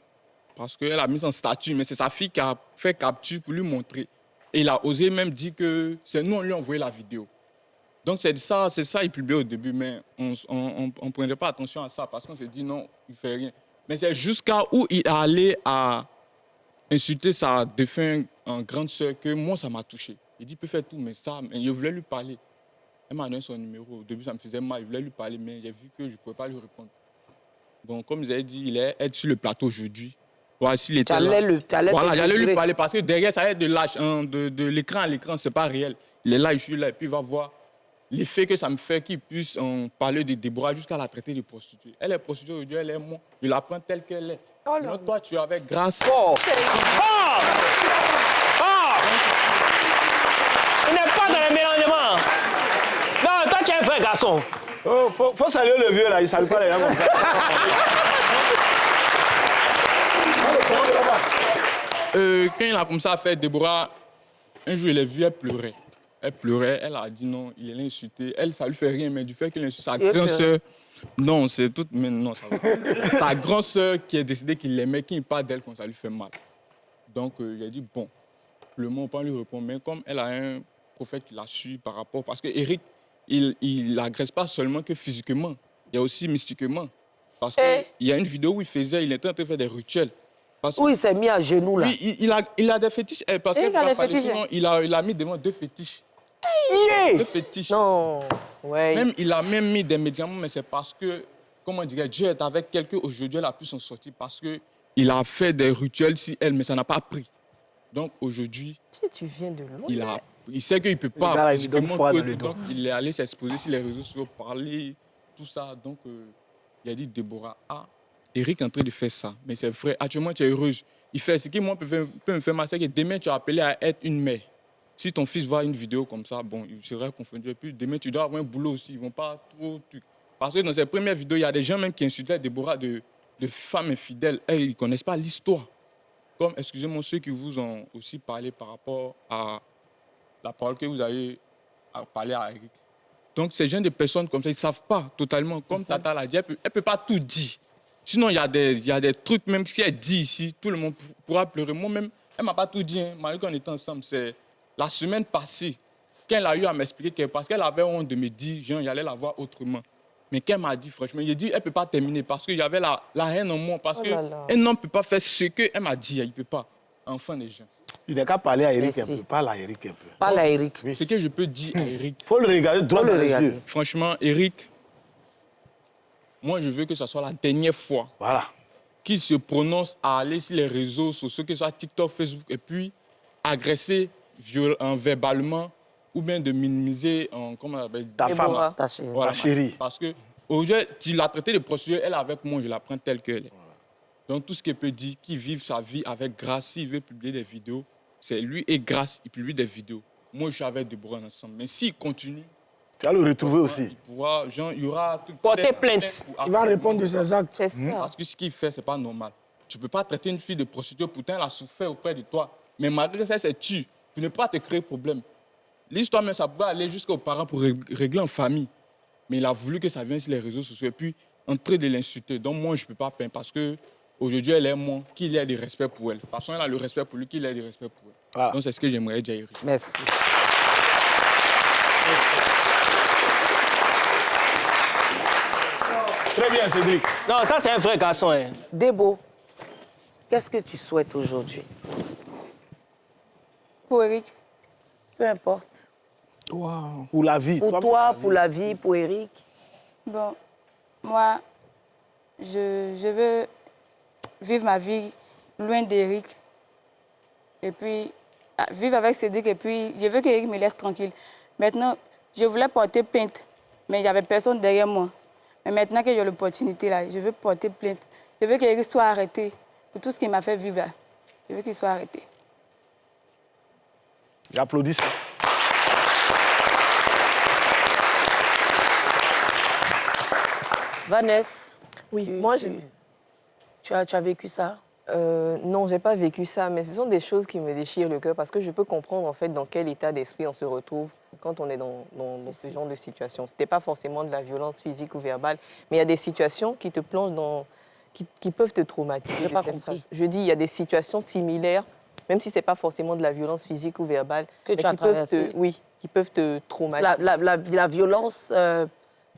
Parce qu'elle a mis en statut, mais c'est sa fille qui a fait capture pour lui montrer. Et il a osé même dire que c'est nous, on lui a envoyé la vidéo. Donc c'est ça, il publiait au début, mais on ne prenait pas attention à ça parce qu'on se dit non, il ne fait rien. Mais c'est jusqu'à où il est allé à insulter sa défunte grande sœur que moi, ça m'a touché. Il dit, il peut faire tout, mais ça, je voulais lui parler. Elle m'a donné son numéro. Au début, ça me faisait mal, je voulais lui parler, mais j'ai vu que je ne pouvais pas lui répondre. Bon, comme vous avez dit, il est être sur le plateau aujourd'hui. Voilà, s'il était là, j'allais lui parler parce que derrière, ça va être de l'écran à l'écran, ce n'est pas réel. Il est là, je suis là, et puis il va voir l'effet que ça me fait qu'il puisse parler de Déborah jusqu'à la traiter de prostituée. Elle est prostituée aujourd'hui, elle est moi. Je la prends telle qu'elle est. Oh non, toi, tu es avec grâce. Il n'est pas dans le mélangement. Non, toi, tu es un vrai garçon. Oh, faut saluer le vieux, là. Il ne salue pas les gens comme ça. Quand il a commencé à faire Déborah, un jour, il l'a vu, elle pleurait. Elle pleurait, elle a dit non, il est insulté. Elle, ça lui fait rien, mais du fait qu'il insulte sa grande sœur, non, c'est tout, mais non, ça va. Sa grande sœur qui a décidé qu'il l'aimait, qui parle d'elle quand ça lui fait mal. Donc, il a dit bon, le mot, on peut lui répondre, mais comme elle a un prophète qui l'a su par rapport, parce que Eric, il n'agresse pas seulement que physiquement, il y a aussi mystiquement. Parce qu'il y a une vidéo où il était en train de faire des rituels. Où il s'est mis à genoux, là. Oui, il a des fétiches. Parce qu'il a mis devant 2 fétiches. Hey! 2 fétiches. Non, ouais. Même, il a même mis des médicaments, mais c'est parce que, comment on dirait, Dieu est avec quelqu'un aujourd'hui, elle a pu s'en sortir parce qu'il a fait des rituels sur elle, mais ça n'a pas pris. Donc aujourd'hui, tu viens de loin. Il sait qu'il ne peut pas. Donc, il est allé s'exposer sur les réseaux sociaux, parler, tout ça. Donc, il a dit, Déborah, Eric est en train de faire ça, mais c'est vrai, actuellement tu es heureuse. Il fait ce qui moi peut me faire mal, c'est que demain tu es appelé à être une mère. Si ton fils voit une vidéo comme ça, bon, il serait confondu. Et puis demain tu dois avoir un boulot aussi, ils vont pas trop... Parce que dans ces premières vidéos, il y a des gens même qui insultaient Déborah de femmes infidèles. Et ils ne connaissent pas l'histoire. Comme, excusez-moi, ceux qui vous ont aussi parlé par rapport à la parole que vous avez parlé à Eric. Donc ces gens de personnes comme ça, ils ne savent pas totalement. Comme Tata l'a dit, elle ne peut pas tout dire. Sinon, il y a des trucs, même si elle dit ici, tout le monde pourra pleurer. Moi-même, elle ne m'a pas tout dit, hein, malgré qu'on était ensemble. C'est la semaine passée qu'elle a eu à m'expliquer, parce qu'elle avait honte de me dire, Jean, j'allais la voir autrement. Mais qu'elle m'a dit, franchement, il a dit, elle ne peut pas terminer, parce qu'il y avait la haine en moi, parce qu'un homme ne peut pas faire ce qu'elle m'a dit, il ne peut pas. Enfant des gens. Il n'a qu'à parler à Eric un peu. Parle à Eric un peu. Parle à Eric. Ce que je peux dire à Eric... Il faut le regarder droit dans les yeux. Franchement, Eric... Moi, je veux que ce soit la dernière fois qu'il se prononce à aller sur les réseaux sociaux, que ce soit TikTok, Facebook, et puis agresser verbalement ou bien de minimiser comment on appelle, ta femme, voilà, ta chérie. Parce que aujourd'hui, tu l'as traité de prostituée, elle avec moi, je la prends telle qu'elle est. Donc tout ce qu'elle peut dire, qu'il vive sa vie avec grâce, s'il veut publier des vidéos, c'est lui et grâce, il publie des vidéos. Moi, je suis avec Déborah ensemble. Mais s'il continue... Tu vas le retrouver aussi. Il y aura... Porter plainte. Il va répondre de ses actes. C'est ça. Parce que ce qu'il fait, ce n'est pas normal. Tu ne peux pas traiter une fille de prostituée, pourtant elle a souffert auprès de toi. Mais malgré ça, c'est tu. Tu ne peux pas te créer problème. L'histoire même, ça pouvait aller jusqu'aux parents pour régler en famille. Mais il a voulu que ça vienne sur les réseaux sociaux et puis en train de l'insulter. Donc moi, je ne peux pas peindre parce qu'aujourd'hui, elle est moi, qu'il ait du respect pour elle. De toute façon, elle a le respect pour lui, qu'il ait du respect pour elle. Voilà. Donc c'est ce que j'aimerais dire, Eric. Merci. Très bien, Cédric. Non, ça, c'est un vrai garçon. Hein. Débo, qu'est-ce que tu souhaites aujourd'hui? Pour Eric. Peu importe. Wow. Pour la vie. Pour toi, pour la vie, pour Eric. Bon, moi, je veux vivre ma vie loin d'Eric. Et puis, vivre avec Cédric. Et puis, je veux qu'Eric me laisse tranquille. Maintenant, je voulais porter plainte, mais il n'y avait personne derrière moi. Mais maintenant que j'ai l'opportunité, là, je veux porter plainte. Je veux qu'Eric soit arrêté pour tout ce qu'il m'a fait vivre là. Je veux qu'il soit arrêté. J'applaudis ça. Vanessa, oui, moi, tu as vécu ça? Non, je n'ai pas vécu ça, mais ce sont des choses qui me déchirent le cœur parce que je peux comprendre en fait dans quel état d'esprit on se retrouve quand on est dans ce genre de situation. Ce n'était pas forcément de la violence physique ou verbale, mais il y a des situations qui te plongent dans... qui peuvent te traumatiser. Je n'ai pas compris. Je dis, il y a des situations similaires même si ce n'est pas forcément de la violence physique ou verbale, Que mais tu as qui peuvent traversé. qui peuvent te traumatiser. La violence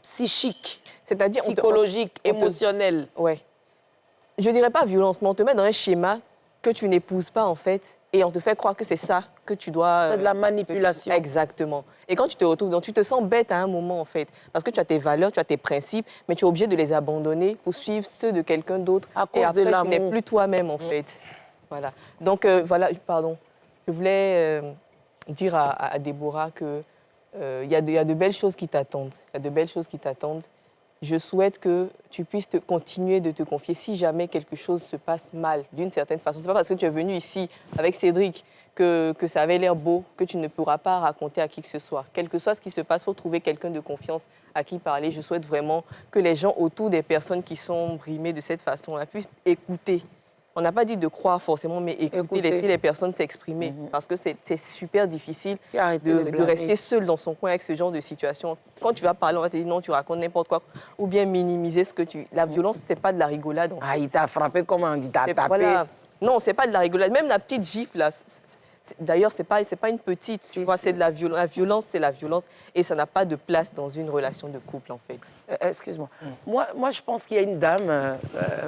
psychique, C'est-à-dire psychologique, émotionnelle. Ouais. Je dirais pas violence, mais on te met dans un schéma que tu n'épouses pas, en fait, et on te fait croire que c'est ça que tu dois... C'est de la manipulation. Exactement. Et quand tu te retrouves, donc tu te sens bête à un moment, en fait, parce que tu as tes valeurs, tu as tes principes, mais tu es obligé de les abandonner pour suivre ceux de quelqu'un d'autre. À et cause de après, tu l'amour. n'es plus toi-même, en fait. Voilà. Donc, voilà, pardon. Je voulais dire à Déborah que il y a de belles choses qui t'attendent. Il y a de belles choses qui t'attendent. Je souhaite que tu puisses continuer de te confier si jamais quelque chose se passe mal, d'une certaine façon. Ce n'est pas parce que tu es venu ici avec Cédric que ça avait l'air beau, que tu ne pourras pas raconter à qui que ce soit. Quel que soit ce qui se passe, il faut trouver quelqu'un de confiance à qui parler. Je souhaite vraiment que les gens autour des personnes qui sont brimées de cette façon-là puissent écouter. On n'a pas dit de croire forcément, mais écouter, laisser les personnes s'exprimer. Parce que c'est super difficile de rester seul dans son coin avec ce genre de situation. Quand tu vas parler, on va te dire non, tu racontes n'importe quoi. Ou bien minimiser ce que tu... La violence, ce n'est pas de la rigolade. Ah, il t'a frappé comment? Il t'a tapé? Voilà. Non, ce n'est pas de la rigolade. Même la petite gifle, là, d'ailleurs, ce n'est pas une petite. Tu vois, c'est de la violence. La violence, c'est la violence. Et ça n'a pas de place dans une relation de couple, en fait. Excuse-moi. Moi, je pense qu'il y a une dame,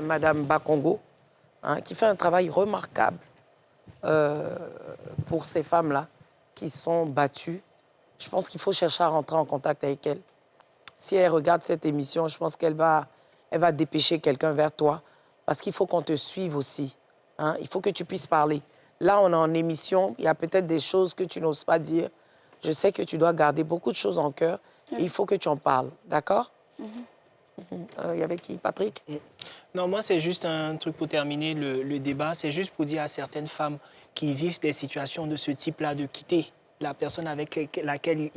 Madame Bakongo, qui fait un travail remarquable pour ces femmes-là qui sont battues. Je pense qu'il faut chercher à rentrer en contact avec elle. Si elle regarde cette émission, je pense qu'elle va dépêcher quelqu'un vers toi parce qu'il faut qu'on te suive aussi. Il faut que tu puisses parler. Là, on est en émission, il y a peut-être des choses que tu n'oses pas dire. Je sais que tu dois garder beaucoup de choses en cœur et il faut que tu en parles. D'accord? Il y avait qui? Patrick? Non, moi, c'est juste un truc pour terminer le débat. C'est juste pour dire à certaines femmes qui vivent des situations de ce type-là de quitter la personne avec laquelle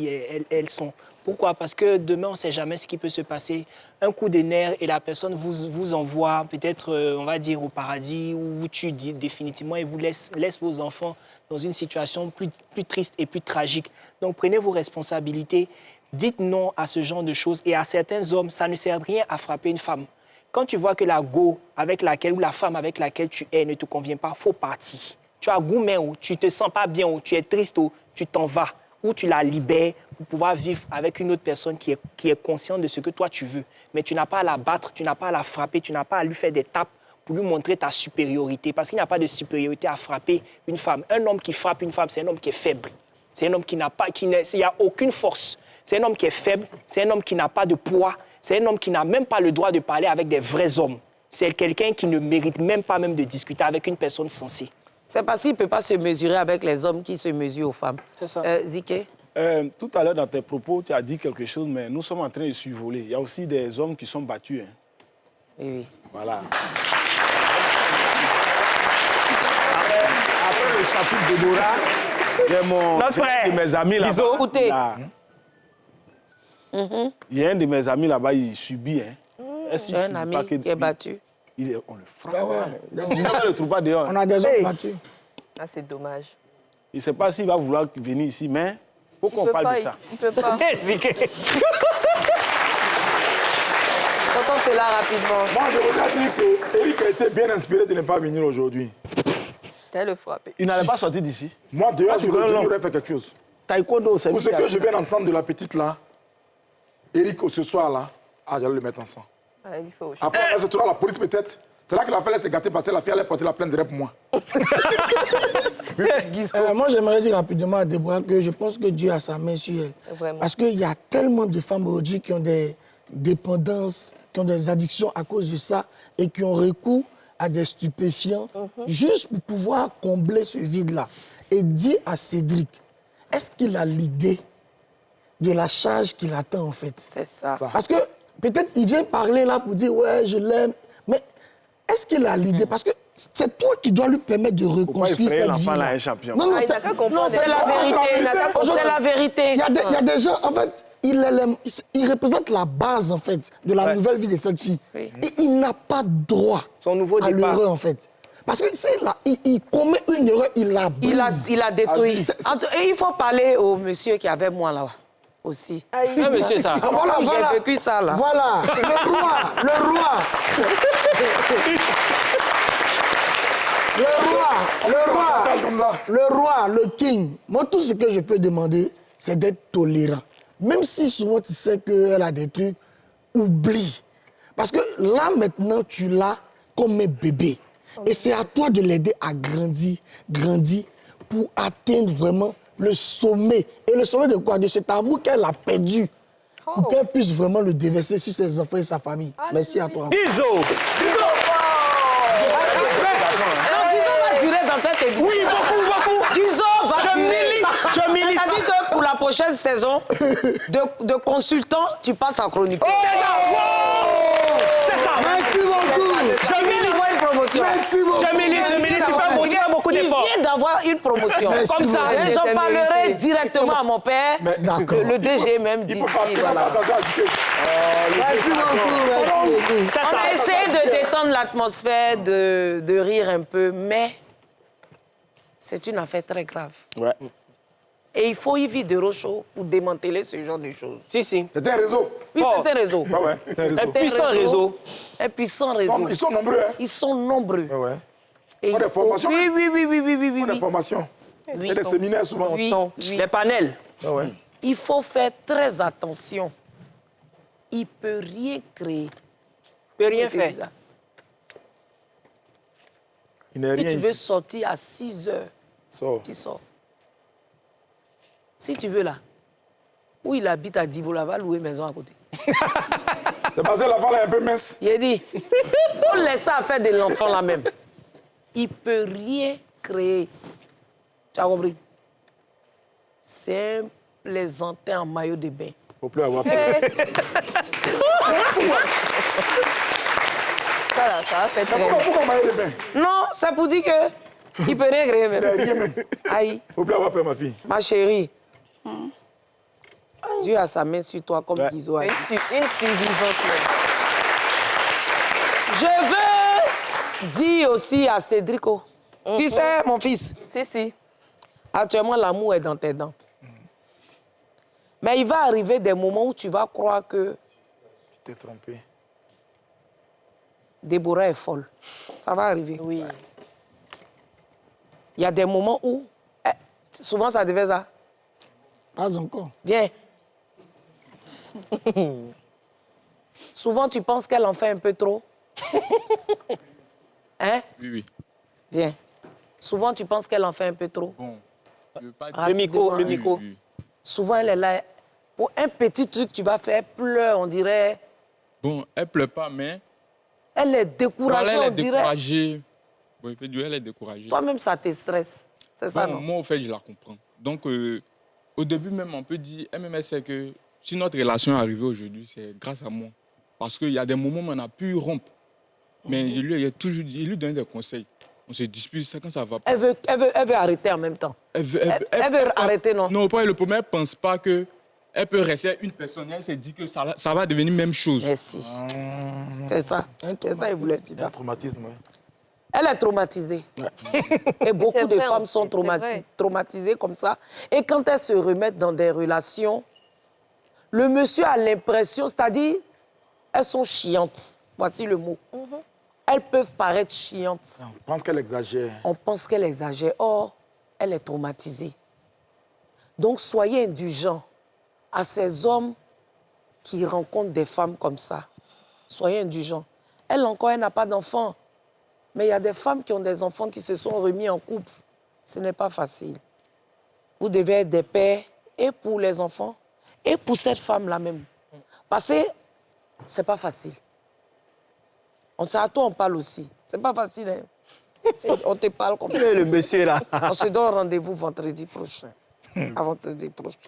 elles sont. Pourquoi? Parce que demain, on ne sait jamais ce qui peut se passer. Un coup de nerfs et la personne vous envoie peut-être, on va dire, au paradis où tu dis définitivement et vous laisse vos enfants dans une situation plus triste et plus tragique. Donc, prenez vos responsabilités. Dites non à ce genre de choses. Et à certains hommes, ça ne sert à rien à frapper une femme. Quand tu vois que la go avec laquelle ou la femme avec laquelle tu es ne te convient pas, il faut partir. Tu as goût, mais où tu ne te sens pas bien, où tu es triste, où tu t'en vas, où tu la libères pour pouvoir vivre avec une autre personne qui est consciente de ce que toi tu veux. Mais tu n'as pas à la battre, tu n'as pas à la frapper, tu n'as pas à lui faire des tapes pour lui montrer ta supériorité. Parce qu'il n'y a pas de supériorité à frapper une femme. Un homme qui frappe une femme, c'est un homme qui est faible. C'est un homme qui n'a pas, il n'y a aucune force. C'est un homme qui est faible, c'est un homme qui n'a pas de poids, c'est un homme qui n'a même pas le droit de parler avec des vrais hommes. C'est quelqu'un qui ne mérite même pas de discuter avec une personne sensée. C'est parce qu'il ne peut pas se mesurer avec les hommes qui se mesurent aux femmes. C'est ça. Ziké? Tout à l'heure, dans tes propos, tu as dit quelque chose, mais nous sommes en train de survoler. Il y a aussi des hommes qui sont battus. Oui. Voilà. Après le chapitre de Déborah, j'ai un de mes amis là-bas. Écoutez. Il y a un de mes amis là-bas, il subit. J'ai un ami qui est battu. On le frappe. On le trouve pas dehors. On a des hommes battus. Ah, c'est dommage. Il ne sait pas s'il va vouloir venir ici, mais il faut qu'on parle de ça. Il ne peut pas. Tonton, c'est là rapidement. Moi, je voudrais dire qu'Éric a été bien inspiré de ne pas venir aujourd'hui. T'as le frapper. Il n'allait pas sortir d'ici. Moi, dehors, je voudrais faire quelque chose. Taekwondo, c'est Pour ce que je viens d'entendre de la petite là, Éric, ce soir-là, j'allais le mettre ensemble. Ah, il faut Après, elle se trouvera à la police peut-être. C'est là que la fille s'est gâtée parce que la fille allait porter la plainte direct pour moi. Moi, j'aimerais dire rapidement à Déborah que je pense que Dieu a sa main sur elle. Vraiment. Parce qu'il y a tellement de femmes aujourd'hui qui ont des dépendances, qui ont des addictions à cause de ça et qui ont recours à des stupéfiants juste pour pouvoir combler ce vide-là. Et dis à Cédric, est-ce qu'il a l'idée de la charge qu'il attend en fait? C'est ça. Parce que peut-être il vient parler là pour dire ouais, je l'aime, mais est-ce qu'il a l'idée? Parce que c'est toi qui dois lui permettre de reconstruire cette vie. L'enfant là est champion. Non, Il n'a qu'à comprendre. Non, c'est la vérité. C'est la vérité. Il y a des gens, en fait, il représente la base, en fait, de la nouvelle vie de cette fille. Oui. Et il n'a pas droit Son nouveau à départ. l'erreur, en fait. Parce que il commet une erreur, il la brise. Il a détruit. Ah, Et il faut parler au monsieur qui avait moi là aussi. monsieur, ça. Ah, voilà, J'ai vécu ça là. Voilà, le roi. Le roi, le king. Moi, tout ce que je peux demander, c'est d'être tolérant. Même si souvent tu sais qu'elle a des trucs, oublie. Parce que là, maintenant, tu l'as comme un bébé. Et c'est à toi de l'aider à grandir pour atteindre vraiment le sommet. Et le sommet de quoi? De cet amour qu'elle a perdu. Pour qu'elle puisse vraiment le déverser sur ses enfants et sa famille. Merci à toi. Bizo. Va durer dans cette émission. Oui, beaucoup. Guizot va durer. Je milite. C'est-à-dire que pour la prochaine saison, de consultant, tu passes à chroniqueur. C'est ça. Merci beaucoup. Je viens d'avoir une promotion. Merci beaucoup. Je milite, tu fais beaucoup d'efforts. Il vient d'avoir une promotion. Merci Comme ça, beaucoup. j'en parlerai directement à mon père. D'accord. Le DG même d'ici. Voilà. Merci beaucoup. On a essayé de détendre l'atmosphère, de rire un peu, mais c'est une affaire très grave. Ouais. Et il faut y vivre de Rochaud pour démanteler ce genre de choses. Si. C'est un réseau. Oui, c'est un réseau. Ouais, c'est un réseau. C'est un Puissant réseau. Un puissant réseau. Ils sont nombreux, hein. Ils sont nombreux. Ouais. Et Pas il de faut- formation. Oui. Pas de formation. Il y a des séminaires souvent. Oui. Les panels. Ouais. Il faut faire très attention. Il ne peut rien créer. Peut rien faire. Il n'est Si rien tu veux ici. sortir à 6 heures, Sors. tu sors. Si tu veux là, où il habite à Divola, va louer maison à côté. C'est parce que l'enfant est un peu mince. Il a dit, on laisse ça faire de l'enfant là même. Il ne peut rien créer. Tu as compris? C'est un plaisantin en maillot de bain. Faut plus avoir peur. Ça a fait très Pourquoi mailler les bains? Non, c'est pour dire que il peut rien créer Il n'y a même. rien même. Aïe, Faut plus avoir peur, ma fille. ma chérie. Dieu a sa main sur toi comme Guizot a dit. une survivante. Je veux dire aussi à Cédrico, tu sais, mon fils, Si. actuellement, l'amour est dans tes dents. Mais il va arriver des moments où tu vas croire que Tu t'es trompé. Déborah est folle. Ça va arriver. Oui. Il y a des moments où, souvent ça devait ça. Pas encore. Viens. Souvent tu penses qu'elle en fait un peu trop. Hein? Oui. Viens. Souvent tu penses qu'elle en fait un peu trop. Bon. Je veux pas Ah, Le micro. Oui. Souvent elle est là. Pour un petit truc, tu vas faire elle pleure, on dirait. Bon, elle pleure pas, mais Elle est bon, découragée, elle on est dirait. découragée. Bon, il peut dire elle est découragée. Toi-même, ça te stresse. C'est ça, Bon, non? moi, au fait, je la comprends. Donc, au début même, on peut dire, elle sait que si notre relation est arrivée aujourd'hui, c'est grâce à moi. Parce qu'il y a des moments où on a pu rompre. Mais je lui ai toujours dit, il lui donne des conseils. On se dispute, c'est quand ça va pas. Elle veut arrêter en même temps. Elle veut arrêter, non? Non, pas le problème, elle ne pense pas qu'elle peut rester une personne. Elle s'est dit que ça va devenir même chose. Merci. C'est ça. C'est ça, il voulait dire. Il y a un traumatisme, ouais. Elle est traumatisée. Et beaucoup c'est de vrai, femmes sont c'est vrai. traumatisées comme ça. Et quand elles se remettent dans des relations, le monsieur a l'impression, c'est-à-dire, elles sont chiantes. Voici le mot. Elles peuvent paraître chiantes. On pense qu'elle exagère. On pense qu'elle exagère. Or, elle est traumatisée. Donc, soyez indulgents à ces hommes qui rencontrent des femmes comme ça. Soyez indulgents. Elle encore, elle n'a pas d'enfant. Mais il y a des femmes qui ont des enfants qui se sont remis en couple. Ce n'est pas facile. Vous devez être des pères et pour les enfants et pour cette femme-là même. Parce que ce n'est pas facile. C'est à toi on parle aussi. C'est pas facile. Hein? On te parle comme ça. Le monsieur là. On se donne rendez-vous vendredi prochain. À vendredi prochain.